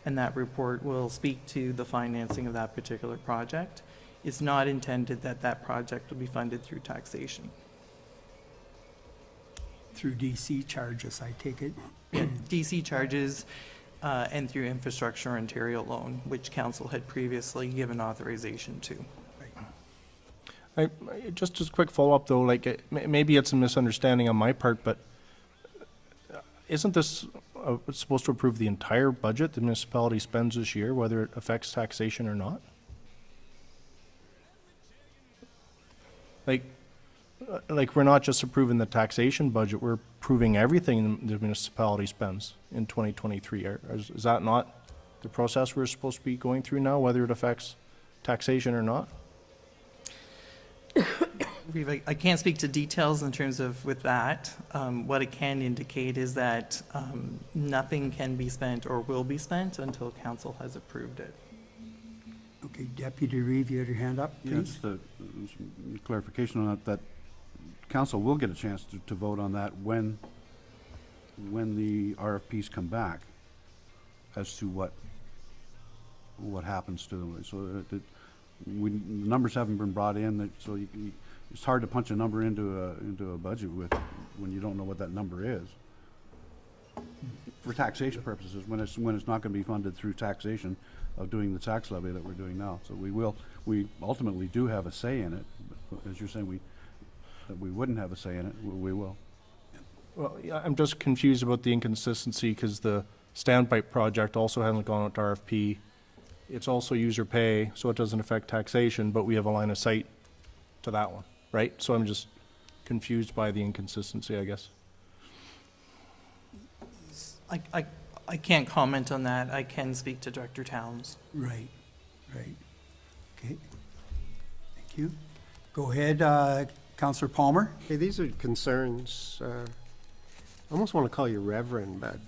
S7: And that report will speak to the financing of that particular project. It's not intended that that project will be funded through taxation.
S1: Through DC charges, I take it?
S7: Yeah, DC charges, and through Infrastructure Ontario loan, which council had previously given authorization to.
S2: Just as a quick follow-up though, maybe it's a misunderstanding on my part, but isn't this supposed to approve the entire budget the municipality spends this year, whether it affects taxation or not? We're not just approving the taxation budget, we're approving everything the municipality spends in 2023. Is that not the process we're supposed to be going through now, whether it affects taxation or not?
S7: I can't speak to details in terms of with that. What it can indicate is that nothing can be spent or will be spent until council has approved it.
S1: Okay, Deputy Reeve, you had your hand up,
S5: Yeah,
S1: please?
S5: just a clarification on that council will get a chance to vote on that when the RFPs come back as to what happens to them. So the numbers haven't been brought in, so it's hard to punch a number into a budget when you don't know what that number is. For taxation purposes, when it's not going to be funded through taxation of doing the tax levy that we're doing now. So we ultimately do have a say in it. But as you're saying, that we wouldn't have a say in it, we will.
S2: Well, yeah, I'm just confused about the inconsistency because the standpipe project also hasn't gone out to RFP. It's also user pay, so it doesn't affect taxation, but we have a line of sight to that one, right? So I'm just confused by the inconsistency, I guess.
S7: I can't comment on that. I can speak to Director Towns.
S1: Right. Okay. Thank you. Go ahead, Councillor Palmer.
S6: Hey, these are concerns, I almost want to call you Reverend, but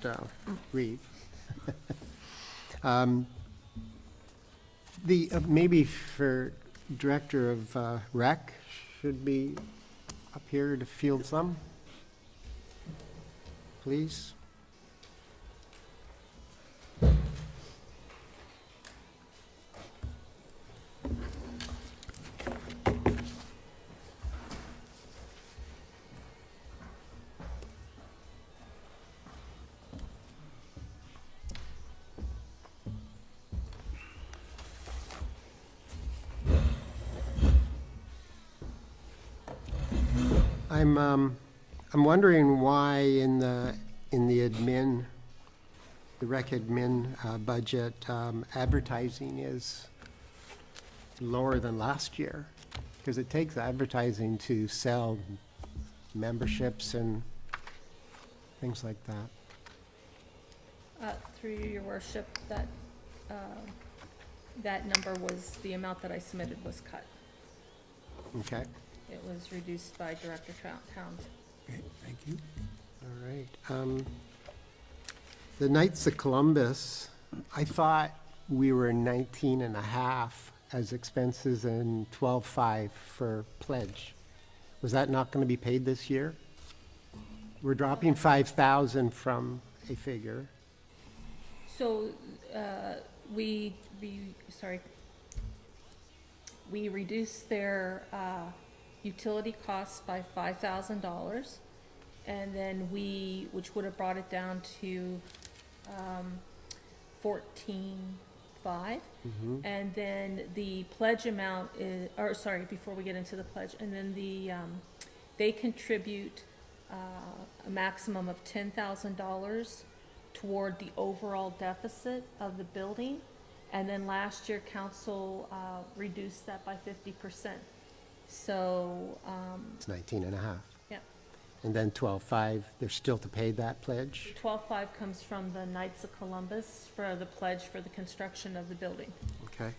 S6: Reeve. Maybe for Director of Rec should be up here to field some, please. I'm wondering why in the admin, the rec admin budget, advertising is lower than last year, because it takes advertising to sell memberships and things like that.
S11: Through your worship, that number was, the amount that I submitted was cut.
S6: Okay,
S11: It was reduced by Director Towns.
S1: Okay, thank you.
S6: all right. The Knights of Columbus, I thought we were 19.5 as expenses and 12.5 for pledge. Was that not going to be paid this year? We're dropping 5,000 from a figure.
S11: So, we reduced their, utility costs by $5,000. And then which would have brought it down to, 14.5. And then the pledge amount is, before we get into the pledge, and then the they contribute a maximum of $10,000 toward the overall deficit of the building. And then last year, council reduced that by 50%. So,
S6: It's 19 and a half.
S11: yeah,
S6: And then 12.5, they're still to pay that pledge?
S11: 12.5 comes from the Knights of Columbus for the pledge for the construction of the building.
S6: Okay.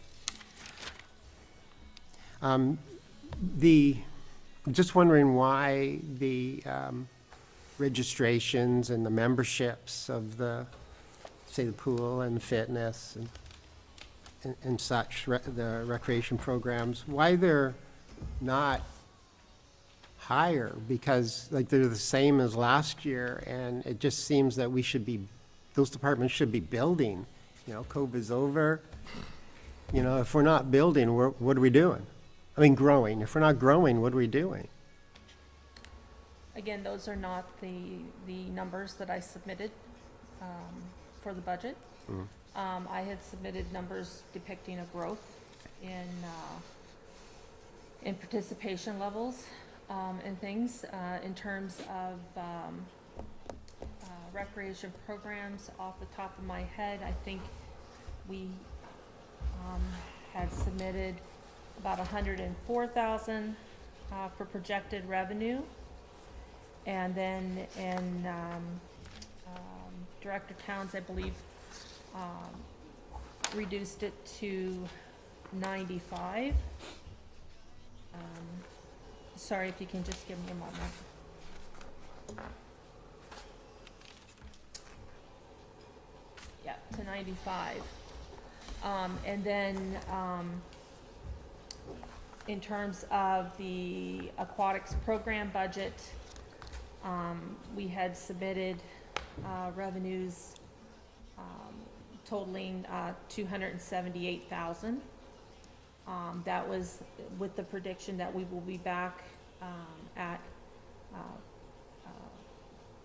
S6: Just wondering why the registrations and the memberships of the, say, the pool and fitness and such, the recreation programs, why they're not higher? Because, like, they're the same as last year, and it just seems that we should be, those departments should be building. You know, COVID's over. You know, if we're not building, what are we doing? I mean, growing. If we're not growing, what are we doing?
S11: Again, those are not the numbers that I submitted for the budget. I had submitted numbers depicting a growth in participation levels and things. In terms of recreation programs, off the top of my head, I think we had submitted about 104,000 for projected revenue. And then in Director Towns, I believe, reduced it to 95. Sorry, if you can just give me a moment. Yeah, to 95. And then in terms of the aquatics program budget, we had submitted revenues totaling $278,000. That was with the prediction that we will be back at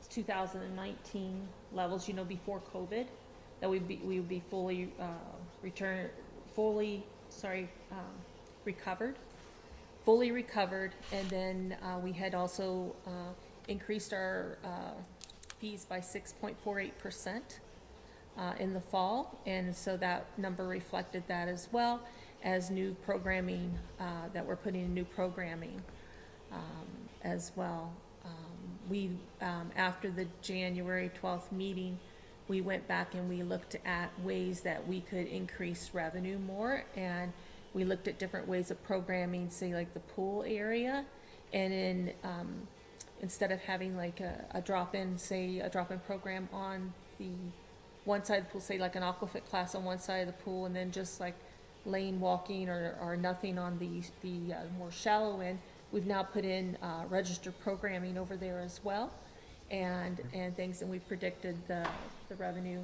S11: 2019 levels, you know, before COVID, that we would be fully recovered. And then we had also increased our fees by 6.48% in the fall, and so that number reflected that as well as new programming, that we're putting in new programming as well. We, after the January 12th meeting, we went back and we looked at ways that we could increase revenue more, and we looked at different ways of programming, say like the pool area, and in instead of having like a drop-in program on the one side of the pool, say like an aquafit class on one side of the pool, and then just like lane walking or nothing on the more shallow end, we've now put in registered programming over there as well, and things, and we predicted the revenue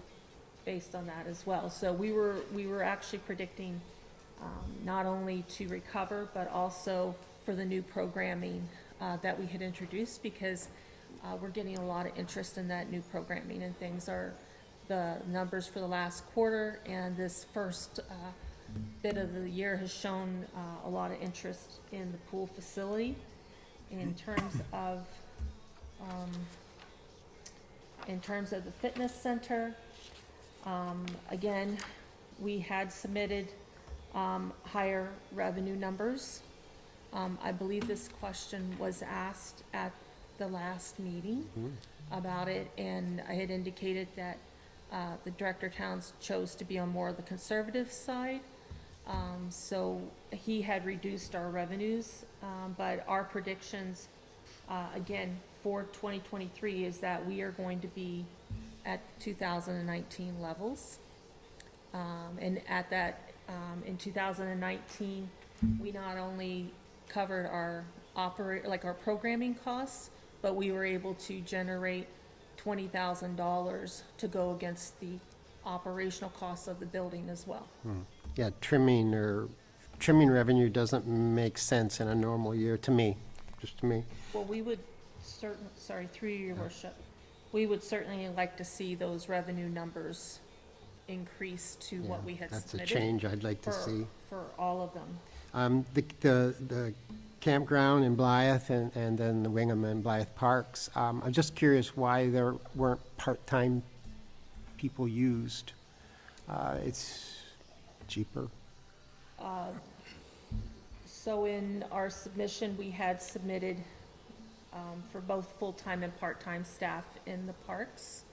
S11: based on that as well. So we were actually predicting not only to recover, but also for the new programming that we had introduced, because we're getting a lot of interest in that new programming, and things are, the numbers for the last quarter and this first bit of the year has shown a lot of interest in the pool facility. In terms of the fitness center, again, we had submitted higher revenue numbers. I believe this question was asked at the last meeting about it, and I had indicated that the Director Towns chose to be on more of the conservative side. So he had reduced our revenues, but our predictions, again, for 2023 is that we are going to be at 2019 levels. And at that, in 2019, we not only covered our programming costs, but we were able to generate $20,000 to go against the operational costs of the building as well.
S6: Yeah, trimming revenue doesn't make sense in a normal year, to me, just to me.
S11: Well, we would through your worship, we would certainly like to see those revenue numbers increase to what we had
S6: That's a
S11: submitted.
S6: change I'd like to see.
S11: For all of them.
S6: The campground in Blythe and then the Wingham and Blythe Parks, I'm just curious why there weren't part-time people used. It's cheaper.
S11: So in our submission, we had submitted for both full-time and part-time staff in the parks.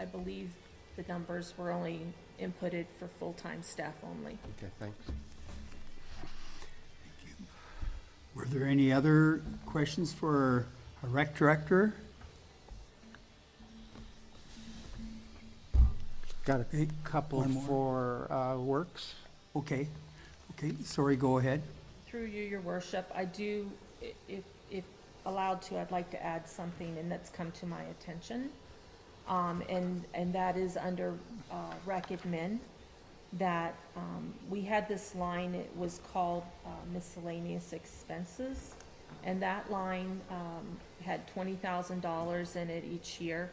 S11: I believe the numbers were only inputted for full-time staff only.
S6: Okay, thanks.
S1: Were there any other questions for our rec director?
S6: Got a
S1: Okay,
S6: couple
S1: one more.
S6: for Works.
S1: Okay, sorry, go ahead.
S11: Through you, your worship, I do, if allowed to, I'd like to add something, and that's come to my attention. And that is under rec admin, that we had this line, it was called miscellaneous expenses. And that line had $20,000 in it each year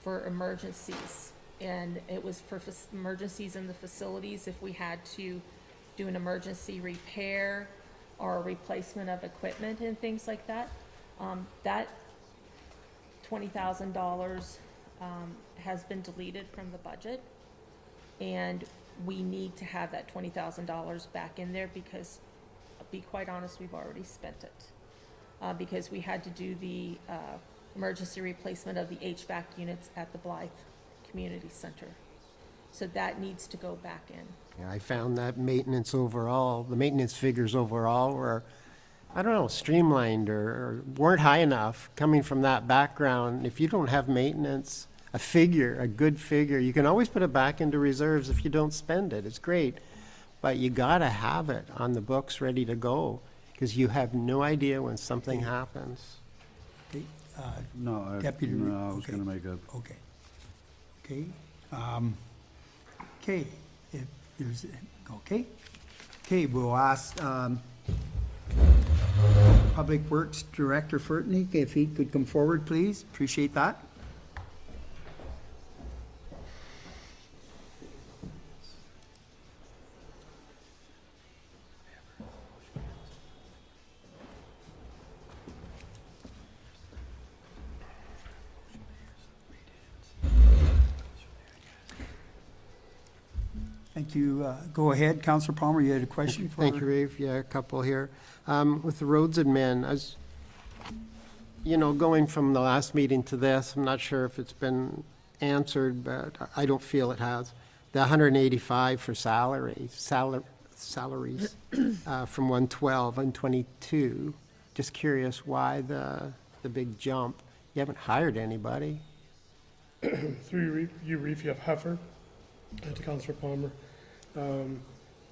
S11: for emergencies. And it was for emergencies in the facilities, if we had to do an emergency repair or a replacement of equipment and things like that. That $20,000 has been deleted from the budget. And we need to have that $20,000 back in there because, I'll be quite honest, we've already spent it. Because we had to do the emergency replacement of the HVAC units at the Blythe Community Center. So that needs to go back in.
S6: Yeah, I found that maintenance overall, the maintenance figures overall were, I don't know, streamlined or weren't high enough. Coming from that background, if you don't have maintenance, a good figure, you can always put it back into reserves if you don't spend it. It's great. But you gotta have it on the books ready to go, because you have no idea when something happens.
S1: Okay,
S5: No,
S1: Deputy
S5: no, I was
S1: okay.
S5: gonna make a,
S1: okay, if there's, we'll ask, Public Works Director Furtney, if he could come forward, please, appreciate that. Thank you. Go ahead, Councillor Palmer, you had a question for?
S6: Thank you, Reeve. Yeah, a couple here. With the roads admin, I was, going from the last meeting to this, I'm not sure if it's been answered, but I don't feel it has. The 185 for salaries, from 112 and 22. Just curious why the big jump. You haven't hired anybody.
S12: Through you, Reeve, you have Heifer, to Councillor Palmer.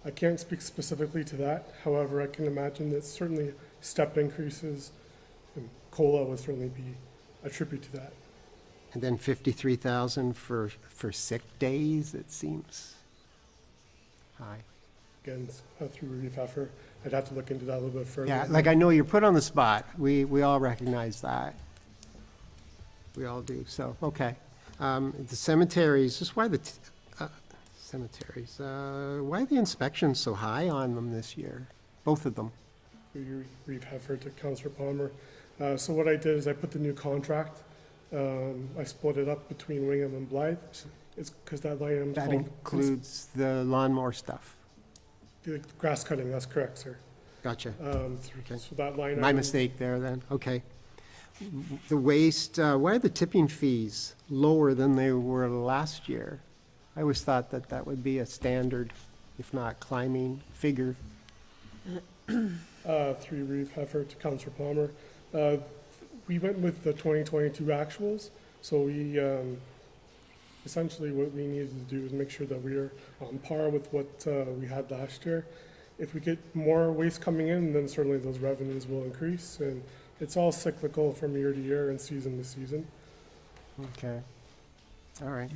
S12: I can't speak specifically to that. However, I can imagine that certainly step increases and COLA would certainly be a tribute to that.
S6: And then 53,000 for sick days, it seems high.
S12: Again, through Reeve Heifer, I'd have to look into that a little bit further.
S6: Yeah, like I know you're put on the spot. We all recognize that. We all do, so, okay. The cemeteries, just why the cemeteries, why are the inspections so high on them this year? Both of them.
S12: Through Reeve Heifer to Councillor Palmer. So what I did is I put the new contract, I split it up between Wingham and Blythe. It's because that line item's
S6: That
S12: called
S6: includes the lawnmower stuff.
S12: the grass cutting, that's correct, sir.
S6: Gotcha. Okay.
S12: So that line
S6: My
S12: item-
S6: mistake there then, okay. The waste, why are the tipping fees lower than they were last year? I always thought that that would be a standard, if not climbing figure.
S12: Through Reeve Heifer to Councillor Palmer. We went with the 2022 actuals, so we, essentially what we needed to do is make sure that we are on par with what we had last year. If we get more waste coming in, then certainly those revenues will increase, and it's all cyclical from year to year and season to season.
S6: Okay. All right.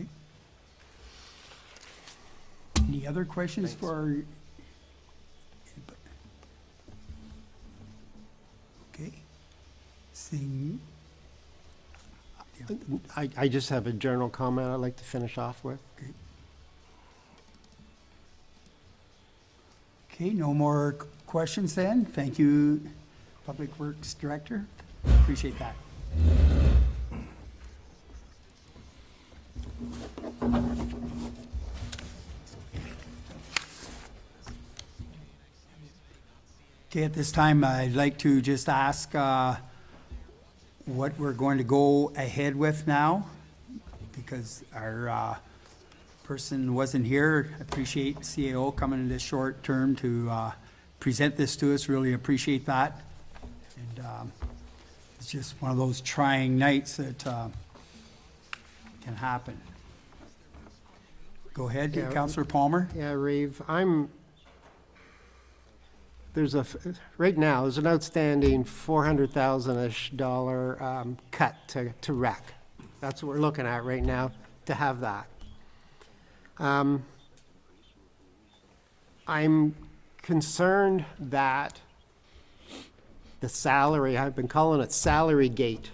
S1: Any other questions for? Okay. Seeing,
S6: I just have a general comment I'd like to finish off with.
S1: Okay. Okay, no more questions then. Thank you, Public Works Director. Appreciate that. Okay, at this time, I'd like to just ask what we're going to go ahead with now, because our person wasn't here. Appreciate CAO coming in this short term to present this to us, really appreciate that. And it's just one of those trying nights that can happen. Go ahead,
S6: Yeah.
S1: Councillor Palmer.
S6: Yeah, Reeve, right now, there's an outstanding $400,000-ish cut to rec. That's what we're looking at right now, to have that. I'm concerned that the salary, I've been calling it salary gate.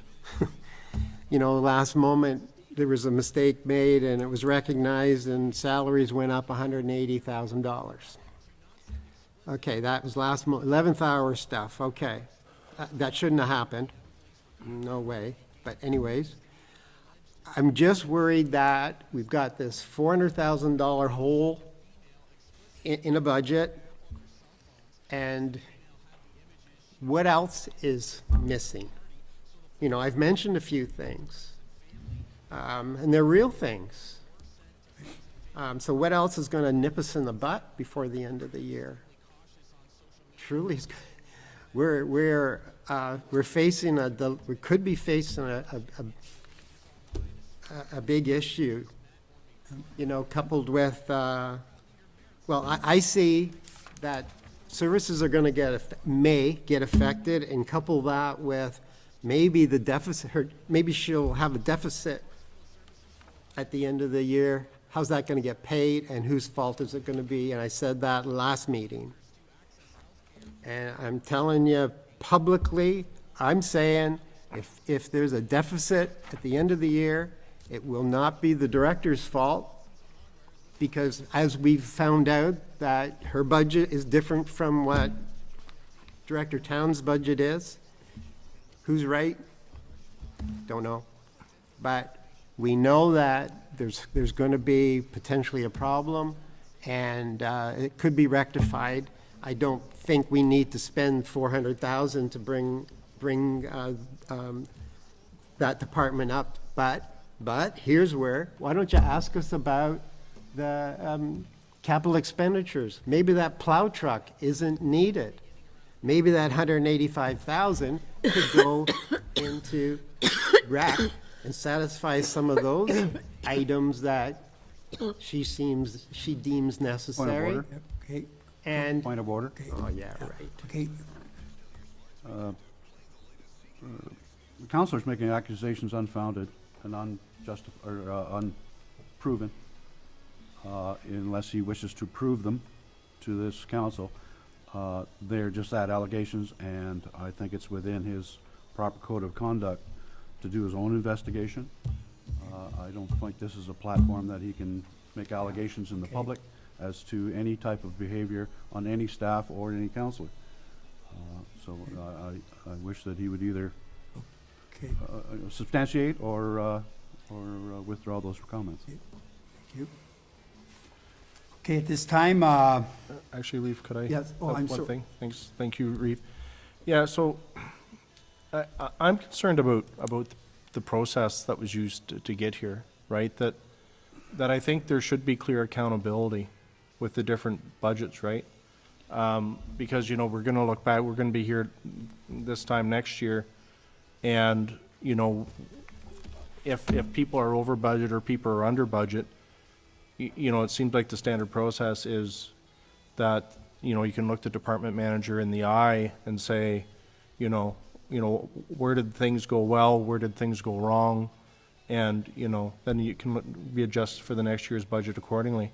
S6: You know, last moment, there was a mistake made and it was recognized and salaries went up $180,000. Okay, that was 11th hour stuff, okay. That shouldn't have happened, no way, but anyways. I'm just worried that we've got this $400,000 hole in a budget, and what else is missing? You know, I've mentioned a few things, and they're real things. So what else is gonna nip us in the butt before the end of the year? Truly, we're facing we could be facing a big issue, you know, coupled with, well, I see that services are gonna may get affected, and couple that with maybe the deficit, maybe she'll have a deficit at the end of the year. How's that gonna get paid, and whose fault is it gonna be? And I said that last meeting. And I'm telling you publicly, I'm saying if there's a deficit at the end of the year, it will not be the director's fault, because as we've found out that her budget is different from what Director Town's budget is. Who's right? Don't know. But we know that there's going to be potentially a problem, and it could be rectified. I don't think we need to spend $400,000 to bring that department up. But here's where, why don't you ask us about the capital expenditures? Maybe that plow truck isn't needed. Maybe that $185,000 could go into rec and satisfy some of those items that she deems necessary.
S5: Point of order.
S1: Okay,
S6: And,
S5: Point of order.
S6: oh, yeah, right.
S1: okay.
S5: The counselor's making accusations unfounded and unproven, unless he wishes to prove them to this council. They're just that, allegations, and I think it's within his proper code of conduct to do his own investigation. I don't think this is a platform that he can make allegations in the public as to any type of behavior on any staff or any counselor. So I wish that he would either
S1: Okay,
S5: substantiate or withdraw those comments.
S1: thank you. Okay, at this time,
S2: Actually, Reeve, could I?
S1: Yes. Oh,
S2: have
S1: I'm
S2: one
S1: so-
S2: thing? Thanks, thank you, Reeve. Yeah, so I'm concerned about the process that was used to get here, right? That I think there should be clear accountability with the different budgets, right? Because, you know, we're gonna look back, we're gonna be here this time next year, and, you know, if people are over budget or people are under budget, you know, it seems like the standard process is that, you know, you can look the department manager in the eye and say, you know, where did things go well, where did things go wrong? And, you know, then you can readjust for the next year's budget accordingly.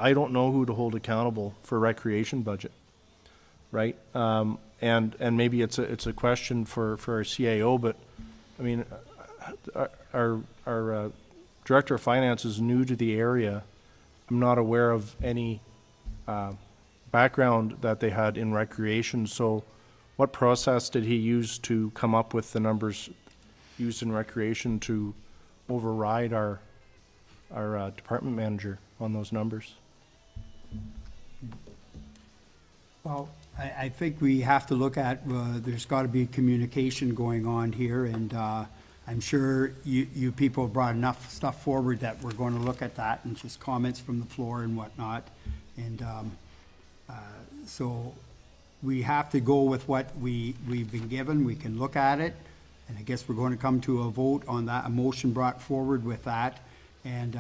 S2: I don't know who to hold accountable for recreation budget, right? And maybe it's a question for our CAO, but, I mean, our Director of Finance is new to the area. I'm not aware of any background that they had in recreation. So what process did he use to come up with the numbers used in recreation to override our department manager on those numbers?
S1: Well, I think we have to look at, there's got to be communication going on here, and I'm sure you people have brought enough stuff forward that we're going to look at that, and just comments from the floor and whatnot. And so we have to go with what we've been given. We can look at it, and I guess we're going to come to a vote on that, a motion brought forward with that. And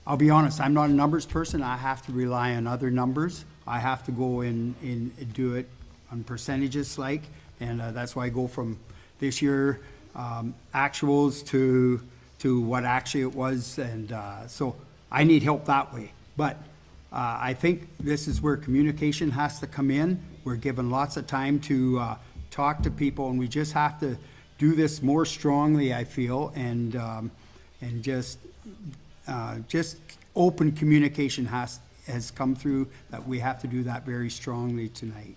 S1: I'll be honest, I'm not a numbers person. I have to rely on other numbers. I have to go in and do it on percentages like, and that's why I go from this year actuals to what actually it was, and so I need help that way. But I think this is where communication has to come in. We're given lots of time to talk to people, and we just have to do this more strongly, I feel, and just open communication has come through, that we have to do that very strongly tonight,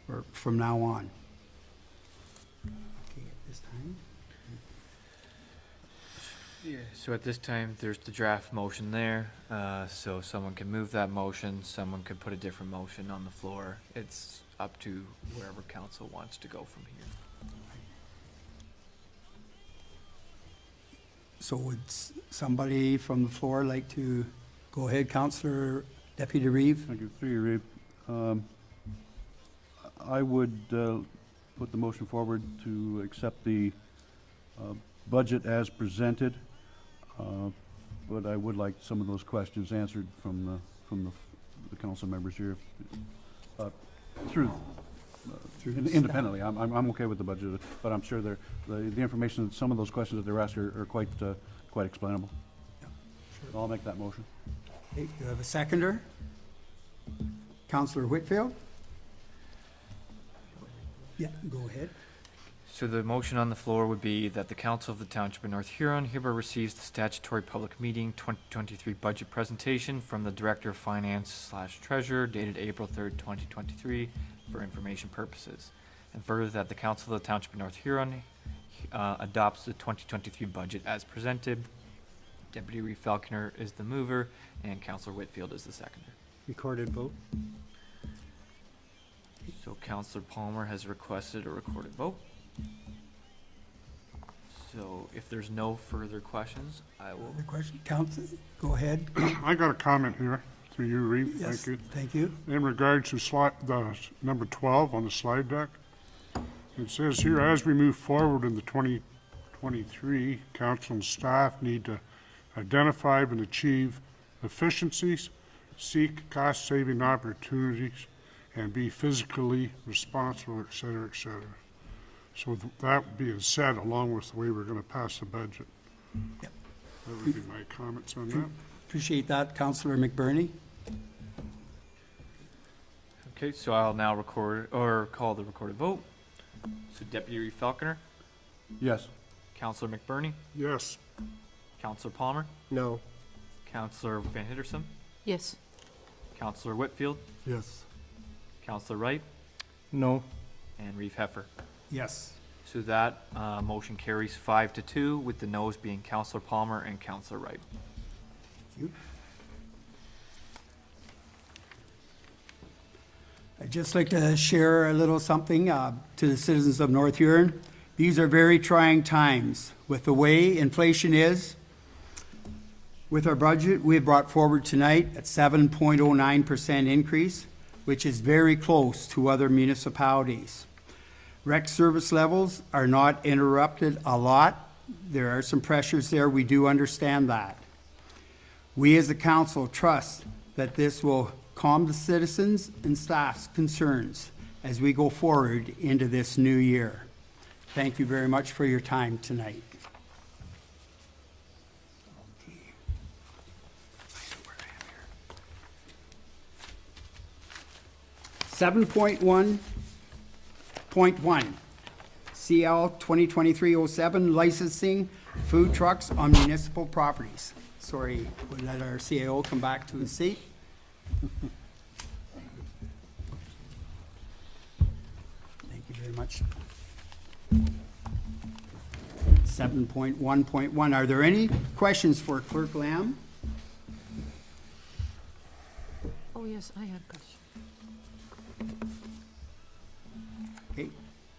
S1: or from now on. Okay, at this time.
S4: Yeah, so at this time, there's the draft motion there, so someone can move that motion, someone could put a different motion on the floor. It's up to wherever council wants to go from here.
S1: So would somebody from the floor like to go ahead, Councillor Deputy Reeve?
S5: Thank you. Through you, Reeve. I would put the motion forward to accept the budget as presented, but I would like some of those questions answered from the council members here, independently. I'm okay with the budget, but I'm sure the information, some of those questions that they're asked are quite explainable.
S1: Yeah,
S5: So I'll make that motion.
S1: Okay, you have a seconder? Councillor Whitfield? Yeah, go ahead.
S4: So the motion on the floor would be that the Council of the Township of North Huron hereby receives the statutory public meeting 2023 budget presentation from the Director of Finance / Treasurer dated April 3rd, 2023 for information purposes. And further, that the Council of the Township of North Huron adopts the 2023 budget as presented. Deputy Reeve Falconer is the mover, and Councillor Whitfield is the seconder.
S6: Recorded vote?
S4: So Councillor Palmer has requested a recorded vote. So if there's no further questions, I will.
S1: Other question? Council, go ahead.
S12: I got a comment here through you, Reeve.
S1: Yes,
S12: Thank you.
S1: thank you.
S12: In regards to the number 12 on the slide deck, it says here, as we move forward in the 2023, council and staff need to identify and achieve efficiencies, seek cost-saving opportunities, and be fiscally responsible, et cetera, et cetera. So that being said, along with the way we're going to pass the budget.
S1: Yep.
S12: That would be my comments on that.
S1: Appreciate that, Councillor McBurney.
S4: Okay, so I'll now call the recorded vote. So Deputy Reeve Falconer,
S5: Yes.
S4: Councillor McBurney,
S12: Yes.
S4: Councillor Palmer,
S6: No.
S4: Councillor Van Hittersum,
S3: Yes.
S4: Councillor Whitfield,
S6: Yes.
S4: Councillor Wright,
S2: No.
S4: and Reeve Heffer.
S1: Yes.
S4: So that motion carries 5-2, with the noes being Councillor Palmer and Councillor Wright.
S1: Thank you. I'd just like to share a little something to the citizens of North Huron. These are very trying times. With the way inflation is, with our budget, we have brought forward tonight a 7.09% increase, which is very close to other municipalities. Rec service levels are not interrupted a lot. There are some pressures there. We do understand that. We as a council trust that this will calm the citizens and staff's concerns as we go forward into this new year. Thank you very much for your time tonight. 7.1.1, CL 2023-07, licensing food trucks on municipal properties. Sorry, we'll let our CAO come back to his seat. very much. 7.1.1, are there any questions for Clerk Lamb?
S3: Oh, yes, I had a question.
S1: Okay,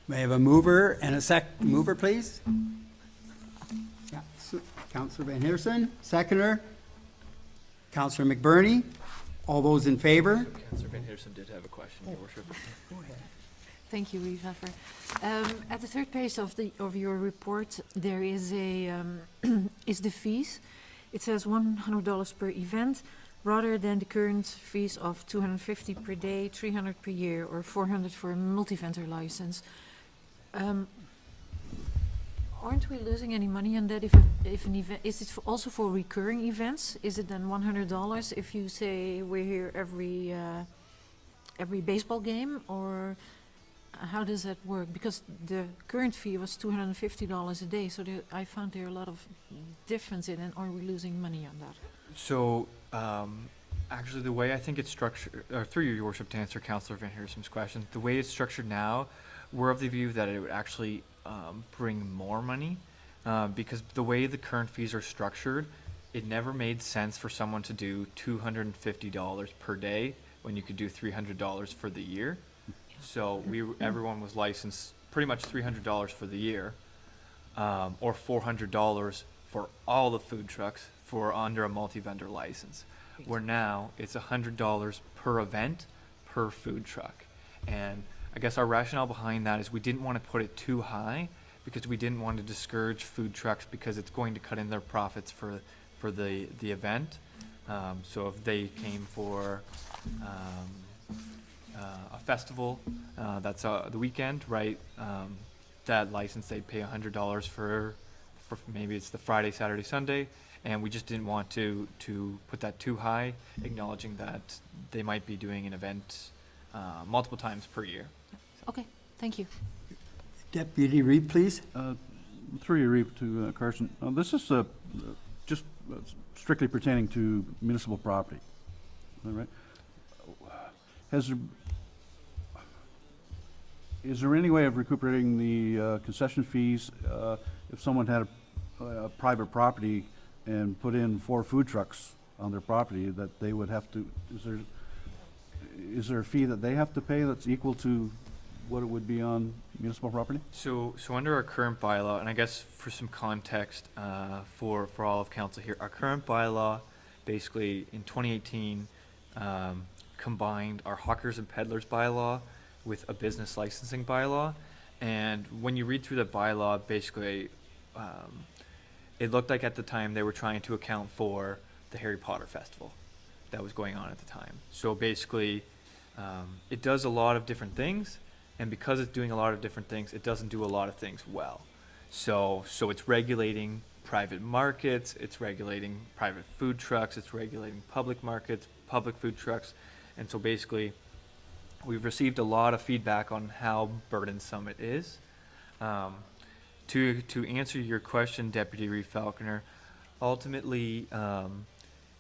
S1: may I have a mover and a mover, please? Yeah, Counselor Van Heersen, seconder. Counselor McBurney, all those in favor?
S4: Councillor Van Heersen did have a question, Your Worship.
S3: Thank you, Reeve Heffer. At the third page of your report, there is is the fees. It says $100 per event, rather than the current fees of $250 per day, $300 per year, or $400 for a multi-vendor license. Aren't we losing any money on that if an event, is it also for recurring events? Is it then $100 if you say we're here every baseball game, or how does that work? Because the current fee was $250 a day, so I found there a lot of difference in it. Are we losing money on that?
S4: So, actually, the way I think it's structured, or through your worship to answer Councillor Van Heersen's question, the way it's structured now, we're of the view that it would actually bring more money, because the way the current fees are structured, it never made sense for someone to do $250 per day when you could do $300 for the year. So everyone was licensed pretty much $300 for the year, or $400 for all the food trucks for under a multi-vendor license. Where now it's $100 per event per food truck. And I guess our rationale behind that is we didn't want to put it too high because we didn't want to discourage food trucks because it's going to cut in their profits for the event. So if they came for a festival that's the weekend, right? That license they'd pay $100 for maybe it's the Friday, Saturday, Sunday, and we just didn't want to put that too high, acknowledging that they might be doing an event multiple times per year.
S3: Okay, thank you.
S1: Deputy Reeve, please.
S5: Through you, Reeve, to Carson. This is just strictly pertaining to municipal property. Is that right? Is there any way of recuperating the concession fees if someone had a private property and put in 4 food trucks on their property, that they would have to, is there a fee that they have to pay that's equal to what it would be on municipal property?
S4: So under our current bylaw, and I guess for some context for all of council here, our current bylaw basically in 2018 combined our hawkers and peddlers bylaw with a business licensing bylaw. And when you read through the bylaw, basically it looked like at the time they were trying to account for the Harry Potter festival that was going on at the time. So basically it does a lot of different things, and because it's doing a lot of different things, it doesn't do a lot of things well. So it's regulating private markets, it's regulating private food trucks, it's regulating public markets, public food trucks. And so basically we've received a lot of feedback on how burdensome it is. To answer your question, Deputy Reeve Falconer, ultimately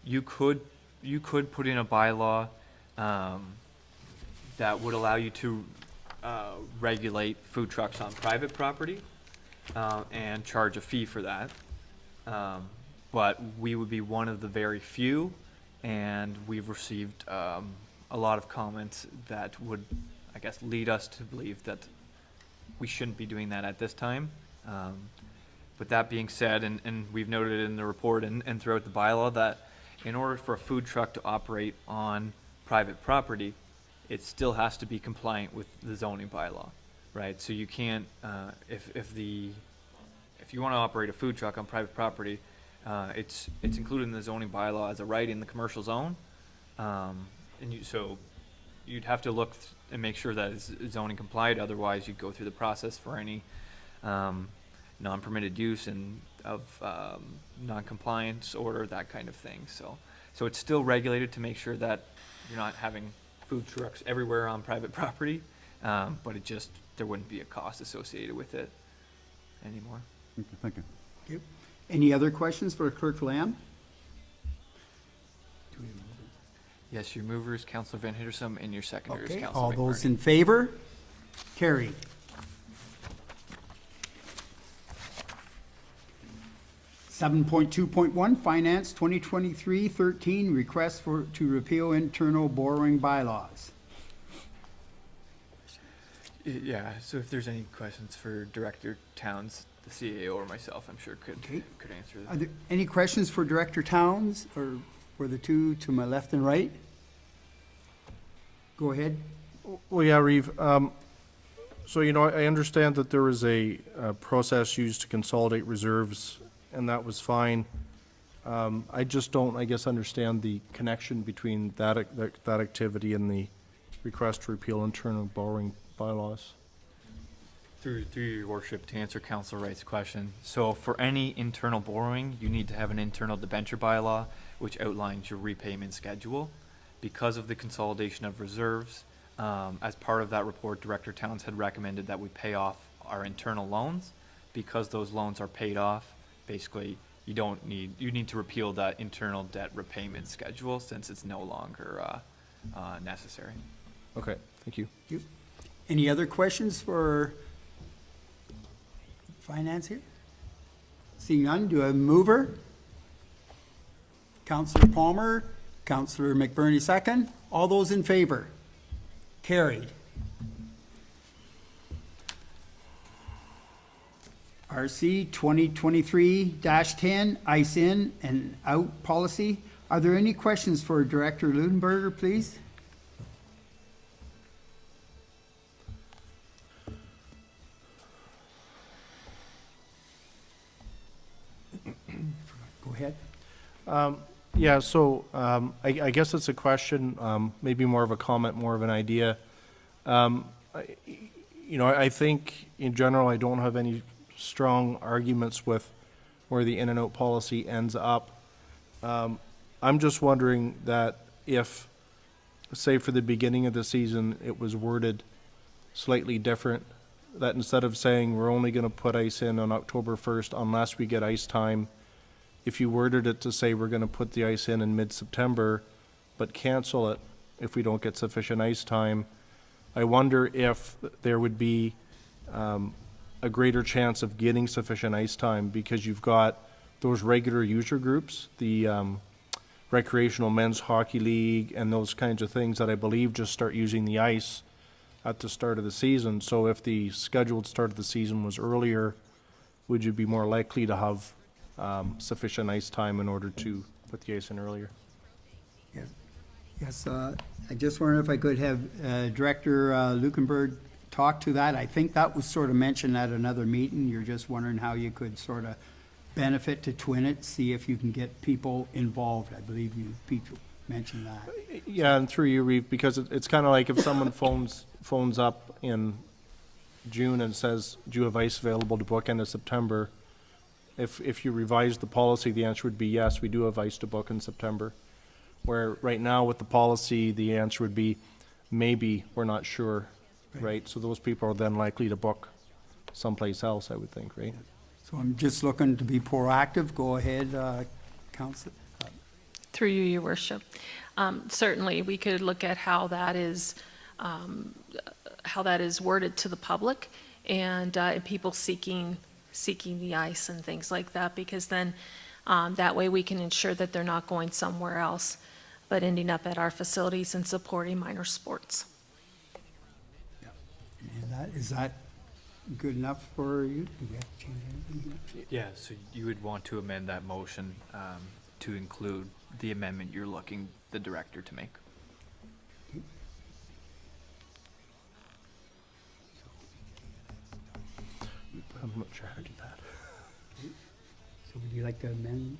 S4: you could put in a bylaw that would allow you to regulate food trucks on private property and charge a fee for that. But we would be one of the very few, and we've received a lot of comments that would, I guess, lead us to believe that we shouldn't be doing that at this time. But that being said, and we've noted in the report and throughout the bylaw that in order for a food truck to operate on private property, it still has to be compliant with the zoning bylaw, right? So you can't, if you want to operate a food truck on private property, it's included in the zoning bylaw as a right in the commercial zone. So you'd have to look and make sure that it's zoning compliant. Otherwise, you'd go through the process for any non-permitted use and of non-compliance order, that kind of thing. So it's still regulated to make sure that you're not having food trucks everywhere on private property, but there wouldn't be a cost associated with it anymore.
S5: Okay, thank you.
S1: Okay. Any other questions for Clerk Lamb?
S4: Yes, your mover is Councilor Van Hittersum, and your seconder is
S1: Okay,
S4: Councilor
S1: all those
S4: McBurney.
S1: in favor? Carried. 7.2.1, Finance 2023-13, request to repeal internal borrowing bylaws.
S4: Yeah, so if there's any questions for Director Towns, the CAO, or myself, I'm sure could answer
S1: Are
S4: them.
S1: there any questions for Director Towns or for the two to my left and right? Go ahead.
S2: Well, yeah, Reeve, so, I understand that there was a process used to consolidate reserves, and that was fine. I just don't, I guess, understand the connection between that activity and the request to repeal internal borrowing bylaws.
S4: Through your worship, to answer Council Wright's question, so for any internal borrowing, you need to have an internal debenture bylaw, which outlines your repayment schedule. Because of the consolidation of reserves, as part of that report, Director Towns had recommended that we pay off our internal loans. Because those loans are paid off, basically, you need to repeal that internal debt repayment schedule since it's no longer necessary.
S2: Okay, thank you.
S1: Any other questions for finance here? Seeing none, do I have a mover? Councillor Palmer, Councillor McBurney second. All those in favor? Carried. RC 2023-10, ICE in and out policy. Are there any questions for Director Ludenberger, please? Go ahead.
S2: Yeah, so I guess it's a question, maybe more of a comment, more of an idea. I think in general, I don't have any strong arguments with where the in and out policy ends up. I'm just wondering that if, say for the beginning of the season, it was worded slightly different, that instead of saying we're only going to put ice in on October 1st unless we get ice time, if you worded it to say we're going to put the ice in mid-September, but cancel it if we don't get sufficient ice time, I wonder if there would be a greater chance of getting sufficient ice time because you've got those regular user groups, the recreational men's hockey league and those kinds of things that I believe just start using the ice at the start of the season. So if the scheduled start of the season was earlier, would you be more likely to have sufficient ice time in order to put the ice in earlier?
S1: Yes, I just wondered if I could have Director Lukenberg talk to that. I think that was sort of mentioned at another meeting. You're just wondering how you could sort of benefit to twin it, see if you can get people involved. I believe people mentioned that.
S2: Yeah, and through you, Reeve, because it's kind of like if someone phones up in June and says, do you have ice available to book end of September? If you revise the policy, the answer would be yes, we do have ice to book in September. Where right now with the policy, the answer would be maybe, we're not sure, right? So those people are then likely to book someplace else, I would think, right?
S1: So I'm just looking to be proactive. Go ahead, Council.
S11: Through you, your worship. Certainly, we could look at how that is worded to the public and people seeking the ice and things like that, because then that way we can ensure that they're not going somewhere else, but ending up at our facilities and supporting minor sports.
S1: Is that good enough for you? Do we have to change anything here?
S4: Yeah, so you would want to amend that motion to include the amendment you're looking the director to make.
S2: I'm not sure how to do that.
S1: So would you like to amend?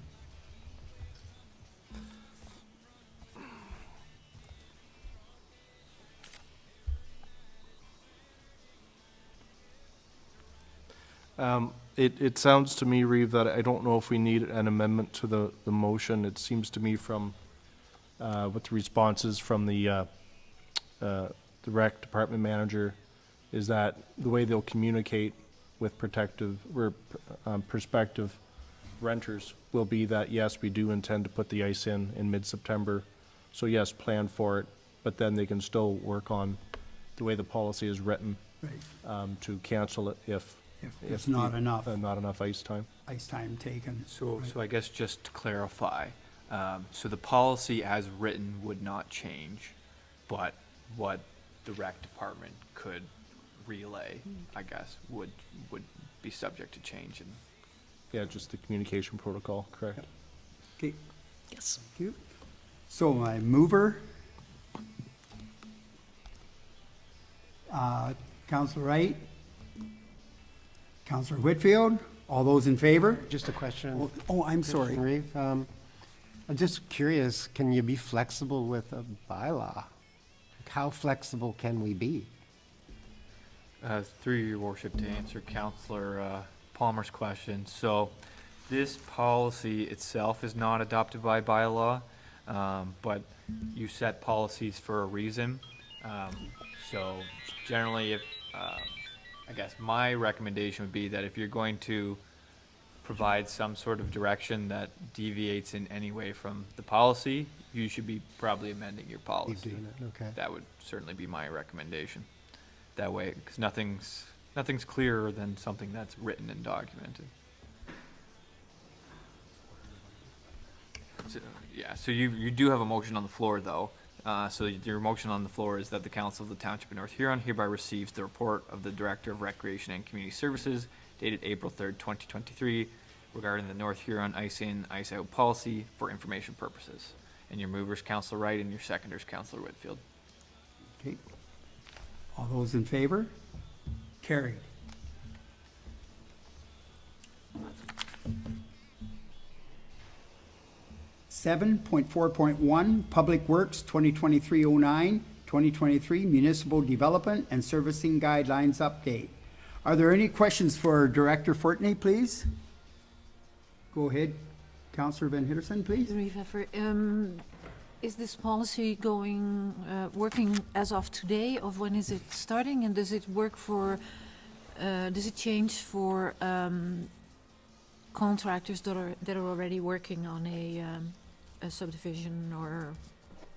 S2: It sounds to me, Reeve, that I don't know if we need an amendment to the motion. It seems to me from, with the responses from the rec department manager, is that the way they'll communicate with prospective renters will be that, yes, we do intend to put the ice in mid-September. So yes, plan for it, but then they can still work on the way the policy is written
S1: Right.
S2: to cancel it if
S1: if there's not enough
S2: Not enough ice time.
S1: ice time taken.
S4: So I guess just to clarify, so the policy as written would not change, but what the rec department could relay, I guess, would be subject to change. And
S2: Yeah, just the communication protocol, correct?
S1: Okay,
S7: Yes.
S1: thank you. So my mover, Counselor Wright, Counselor Whitfield, all those in favor?
S6: Just a question.
S1: Oh, I'm sorry.
S6: Reeve, I'm just curious, can you be flexible with a bylaw? Like, how flexible can we be?
S4: through your worship, to answer Counselor Palmer's question, so this policy itself is not adopted by bylaw, but you set policies for a reason. So generally, if I guess my recommendation would be that if you're going to provide some sort of direction that deviates in any way from the policy, you should be probably amending your policy.
S6: doing it, okay.
S4: That would certainly be my recommendation. That way, because nothing's clearer than something that's written and documented. So, yeah, so you do have a motion on the floor, though. So your motion on the floor is that the Council of the Township of North Huron hereby receives the report of the Director of Recreation and Community Services dated April 3rd, 2023, regarding the North Huron Ice In, Ice Out policy for information purposes. And your movers, Councilor Wright, and your seconders, Councilor Whitfield.
S1: Okay. All those in favor? Carried. Seven point 4.1, Public Works 2023-09, 2023 Municipal Development and Servicing Guidelines Update. Are there any questions for Director Fortney, please? Go ahead, Councillor Van Hitterson, please.
S3: Is this policy going, working as of today, of when is it starting, and does it work for, does it change for contractors that are already working on a subdivision or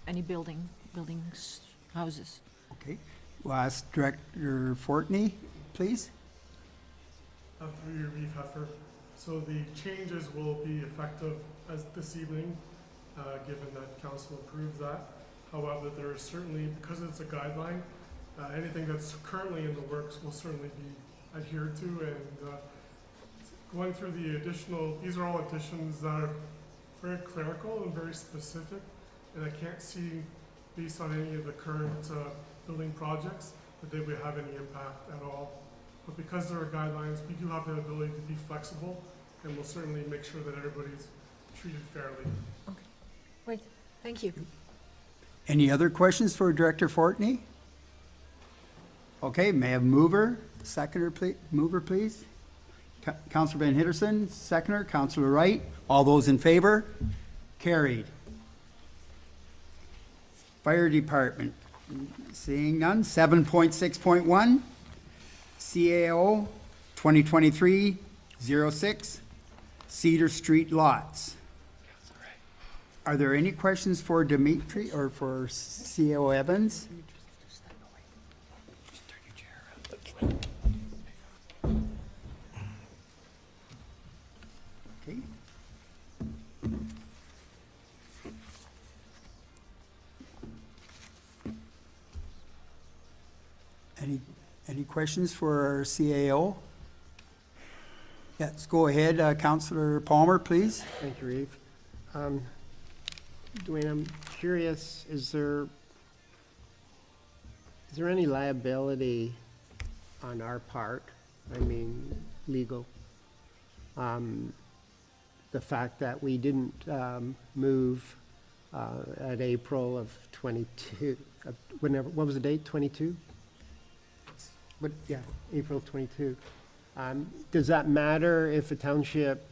S3: any buildings, houses?
S1: Okay, we'll ask Director Fortney, please.
S12: Through your Reeve Heifer. So the changes will be effective as this evening, given that council approves that. However, there is certainly, because it's a guideline, anything that's currently in the works will certainly be adhered to, and going through the additional, these are all additions that are very clerical and very specific, and I can't see, based on any of the current building projects, that they would have any impact at all. But because there are guidelines, we do have the ability to be flexible, and we'll certainly make sure that everybody's treated fairly.
S3: Great, thank you.
S1: Any other questions for Director Fortney? Okay, may I have mover, seconder, please, mover, please? Councillor Van Hitterson, seconder, Councillor Wright, all those in favor? Carried. Fire Department, seeing none, 7.6.1, CAO 2023-06, Cedar Street lots. Are there any questions for Dimitri or for CAO Evans? Okay. Any questions for our CAO? Yes, go ahead, Councillor Palmer, please.
S6: Thank you, Reeve. Dwayne, I'm curious, is there any liability on our part, I mean, legal? The fact that we didn't move at April of 22, whenever, what was the date, 22? What, yeah, April 22. Does that matter if a township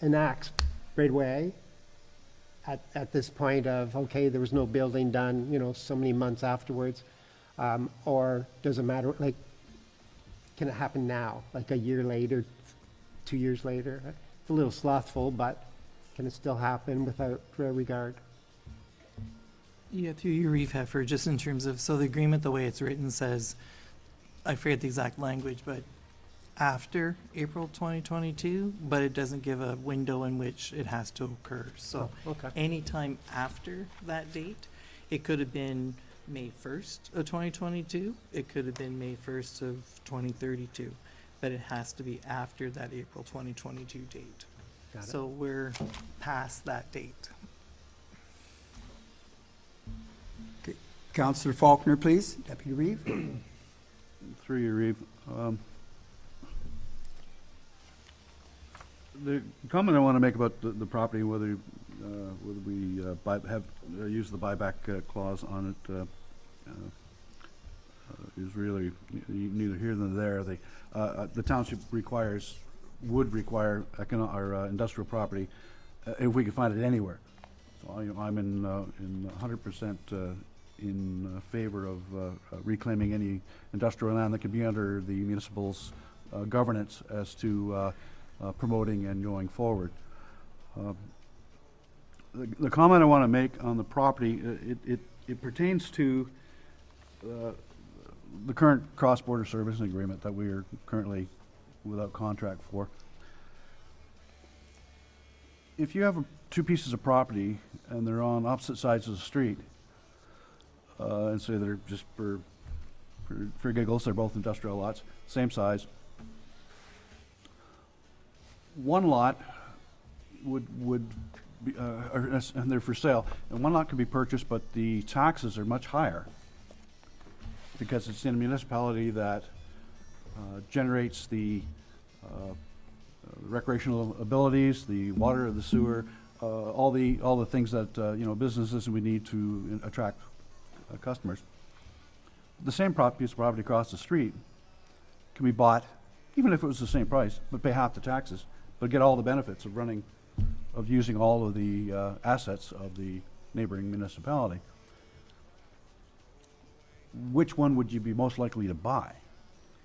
S6: enacts right away at this point of, okay, there was no building done, you know, so many months afterwards? Or does it matter, like, can it happen now, like a year later, 2 years later? It's a little slothful, but can it still happen without regard?
S7: Yeah, through your Reeve Heifer, just in terms of, so the agreement, the way it's written says, I forget the exact language, but after April 2022, but it doesn't give a window in which it has to occur. So
S6: Okay.
S7: anytime after that date, it could have been May 1st of 2022, it could have been May 1st of 2032, but it has to be after that April 2022 date.
S6: Got it.
S7: So we're past that date.
S1: Counselor Faulkner, please. Deputy Reeve.
S5: Through you, Reeve. The comment I want to make about the property, whether we use the buyback clause on it, is really neither here nor there. The township would require our industrial property if we could find it anywhere. So I'm in 100% in favor of reclaiming any industrial land that could be under the municipal's governance as to promoting and going forward. The comment I want to make on the property, it pertains to the current cross-border servicing agreement that we are currently without contract for. If you have two pieces of property and they're on opposite sides of the street, and say they're just for giggles, they're both industrial lots, same size. One lot would be, and they're for sale, and one lot could be purchased, but the taxes are much higher because it's in a municipality that generates the recreational abilities, the water, the sewer, all the things that businesses we need to attract customers. The same piece of property across the street can be bought, even if it was the same price, but pay half the taxes, but get all the benefits of using all of the assets of the neighboring municipality. Which one would you be most likely to buy?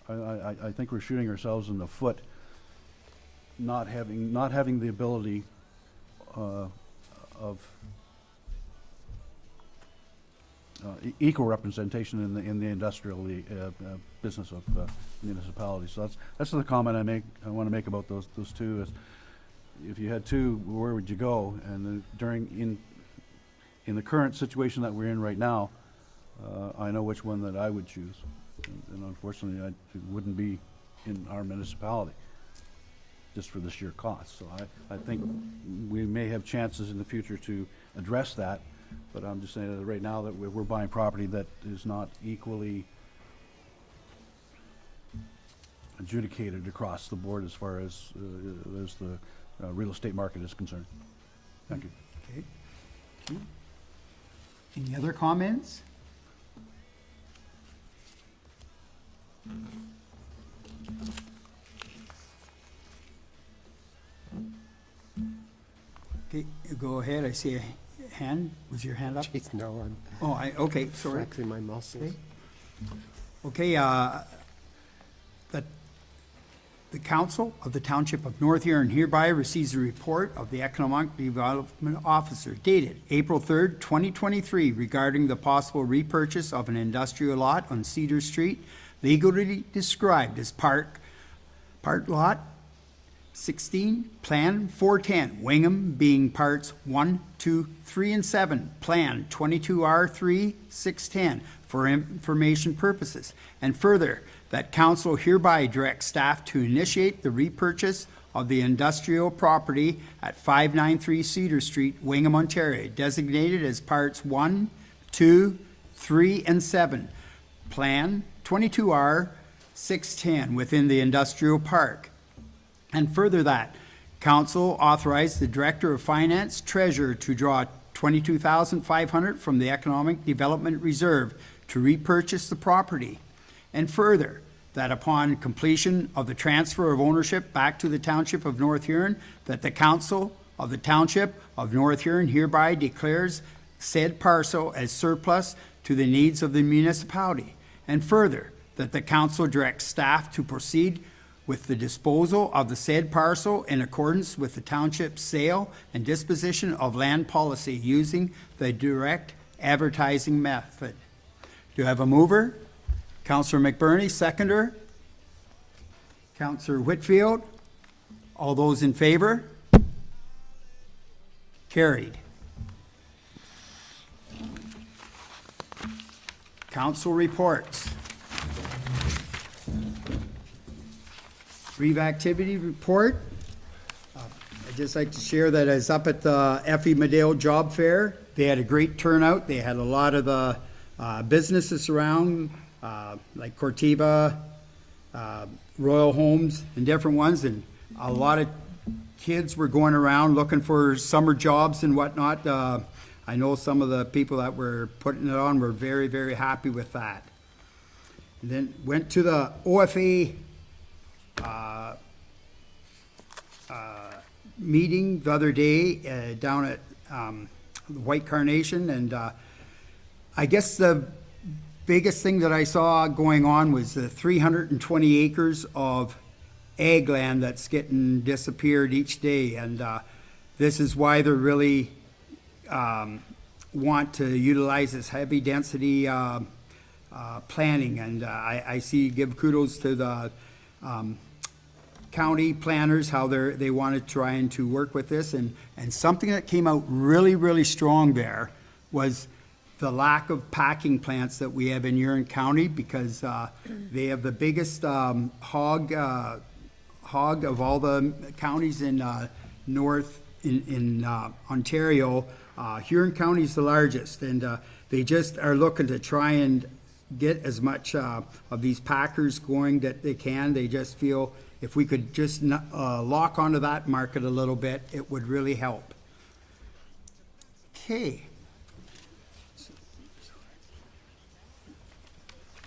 S5: I think we're shooting ourselves in the foot, not having the ability of equal representation in the industrial business of municipalities. So that's the comment I want to make about those two. Is if you had two, where would you go? And in the current situation that we're in right now, I know which one that I would choose, and unfortunately, it wouldn't be in our municipality, just for the sheer cost. So I think we may have chances in the future to address that. But I'm just saying that right now that we're buying property that is not equally adjudicated across the board as far as the real estate market is concerned. Thank you.
S1: Okay. Thank you. Any other comments? Okay, go ahead. I see a hand. Was your hand up?
S6: Jeez, no, I'm
S1: Oh, okay, sorry.
S6: flexing my muscles.
S1: Okay, the Council of the Township of North Huron hereby receives a report of the Economic Development Officer dated April 3rd, 2023 regarding the possible repurchase of an industrial lot on Cedar Street, legally described as Part Lot 16, Plan 410, Wingham being Parts 1, 2, 3, and 7, Plan 22R3, 610, for information purposes. And further, that council hereby directs staff to initiate the repurchase of the industrial property at 593 Cedar Street, Wingham, Ontario, designated as Parts 1, 2, 3, and 7, Plan 22R, 610, within the industrial park. And further that, council authorized the Director of Finance, Treasurer to draw $22,500 from the Economic Development Reserve to repurchase the property. And further, that upon completion of the transfer of ownership back to the Township of North Huron, that the Council of the Township of North Huron hereby declares said parcel as surplus to the needs of the municipality. And further, that the council directs staff to proceed with the disposal of the said parcel in accordance with the township's sale and disposition of land policy using the direct advertising method. Do you have a mover? Councillor McBurney, seconder. Counselor Whitfield. All those in favor? Carried. Council reports. Reeve activity report. I'd just like to share that I was up at the Effie Madale Job Fair. They had a great turnout. They had a lot of the businesses around, like Cortiva, Royal Homes, and different ones, and a lot of kids were going around looking for summer jobs and whatnot. I know some of the people that were putting it on were very, very happy with that. And then went to the OFA meeting the other day down at the White Carnation, and I guess the biggest thing that I saw going on was the 320 acres of ag land that's getting disappeared each day, and this is why they're really want to utilize this heavy density planning, and I give kudos to the county planners, how they want to try and to work with this, and something that came out really, really strong there was the lack of packing plants that we have in Huron County, because they have the biggest hog of all the counties in Ontario. Huron County is the largest, and they just are looking to try and get as much of these packers going that they can. They just feel if we could just lock onto that market a little bit, it would really help. Okay.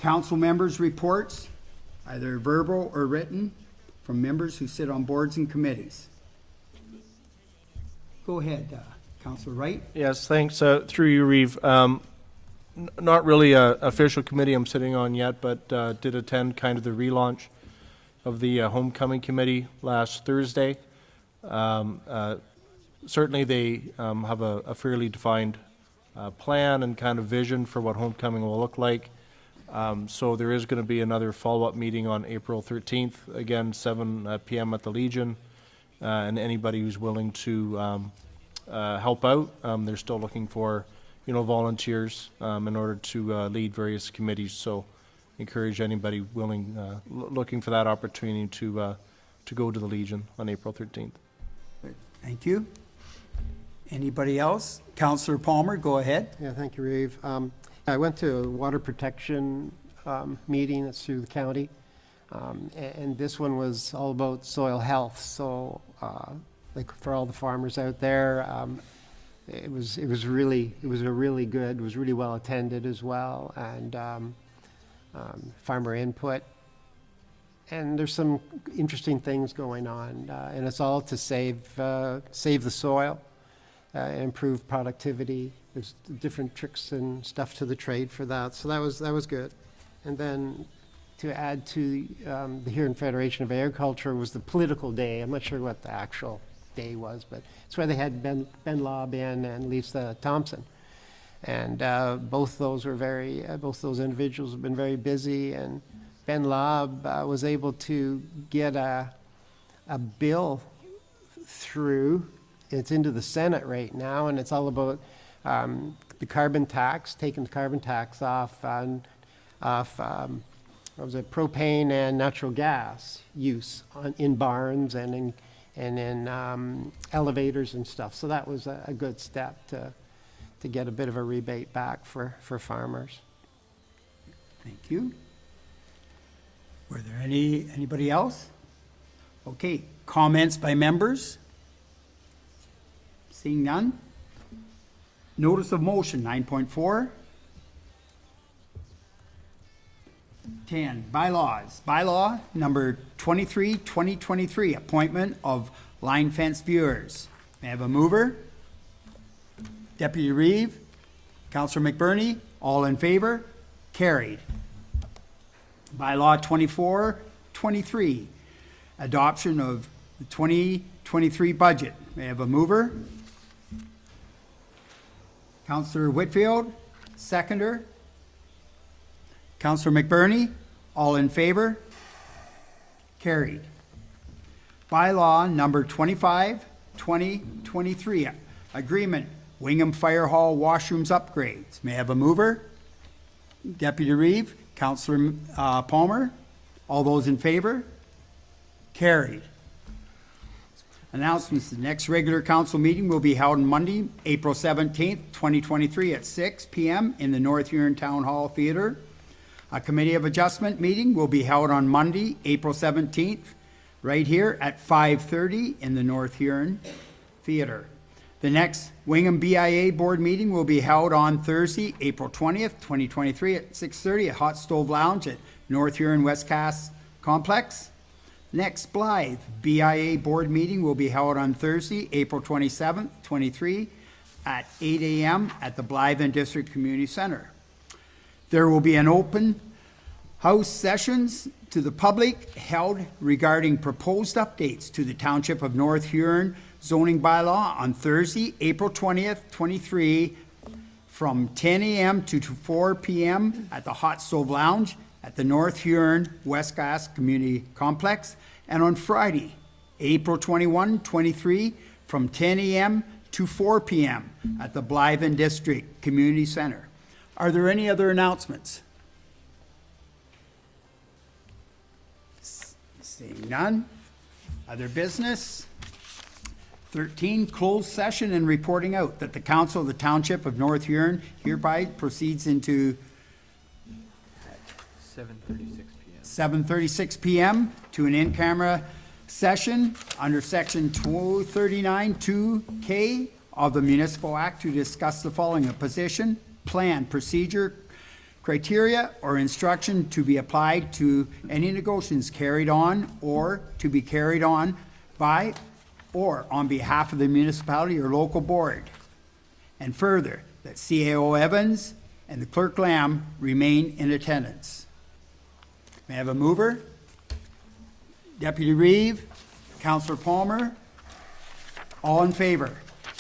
S1: Council members' reports, either verbal or written, from members who sit on boards and committees. Go ahead, Councilor Wright.
S2: Yes, thanks. Through you, Reeve. Not really a official committee I'm sitting on yet, but did attend kind of the relaunch of the homecoming committee last Thursday. Certainly they have a fairly defined plan and kind of vision for what homecoming will look like. So there is going to be another follow-up meeting on April 13th, again, 7 p.m. at the Legion. And anybody who's willing to help out, they're still looking for, volunteers in order to lead various committees. So encourage anybody willing, looking for that opportunity to go to the Legion on April 13th.
S1: Thank you. Anybody else? Councillor Palmer, go ahead.
S6: Yeah, thank you, Reeve. I went to a water protection meeting that's through the county, and this one was all about soil health. So, like for all the farmers out there, it was really good. It was really well attended as well, and farmer input. And there's some interesting things going on, and it's all to save the soil, improve productivity. There's different tricks and stuff to the trade for that, so that was good. And then to add to the Huron Federation of Agriculture was the political day. I'm not sure what the actual day was, but it's where they had Ben Lobb in and Lisa Thompson, and both those individuals have been very busy. And Ben Lobb was able to get a bill through. It's into the Senate right now, and it's all about the carbon tax, taking the carbon tax off propane and natural gas use in barns and in elevators and stuff. So that was a good step to get a bit of a rebate back for farmers.
S1: Thank you. Were there anybody else? Okay, comments by members? Seeing none? Notice of motion, 9.4. 10, bylaws. Bylaw number 23, 2023, appointment of line fence viewers. May I have a mover? Deputy Reeve, Councillor McBurney, all in favor? Carried. Bylaw 24, 23, adoption of the 2023 budget. May I have a mover? Councillor Whitfield, seconder. Councillor McBurney, all in favor? Carried. Bylaw number 25, 2023, agreement, Wingham Fire Hall washrooms upgrades. May I have a mover? Deputy Reeve, Councillor Palmer, all those in favor? Carried. Announcements, the next regular council meeting will be held on Monday, April 17th, 2023 at 6 p.m. in the North Huron Town Hall Theater. A Committee of Adjustment meeting will be held on Monday, April 17th, right here at 5:30 in the North Huron Theater. The next Wingham BIA Board meeting will be held on Thursday, April 20th, 2023 at 6:30 at Hot Stove Lounge at North Huron Westcast Complex. Next Blythe BIA Board meeting will be held on Thursday, April 27th, 23 at 8 a.m. at the Blythe and District Community Center. There will be an open house sessions to the public held regarding proposed updates to the Township of North Huron zoning bylaw on Thursday, April 20th, 23 from 10 a.m. to 4 p.m. at the Hot Stove Lounge at the North Huron Westcast Community Complex, and on Friday, April 21, 23 from 10 a.m. to 4 p.m. at the Blythe and District Community Center. Are there any other announcements? Seeing none. Other business? 13, closed session and reporting out that the Council of the Township of North Huron hereby proceeds into 7:36 p.m. to an in-camera session under Section 239(2)K of the Municipal Act to discuss the following: a position, plan, procedure, criteria, or instruction to be applied to any negotiations carried on or to be carried on by or on behalf of the municipality or local board. And further, that CAO Evans and the Clerk Lamb remain in attendance. May I have a mover? Deputy Reeve, Councillor Palmer, all in favor?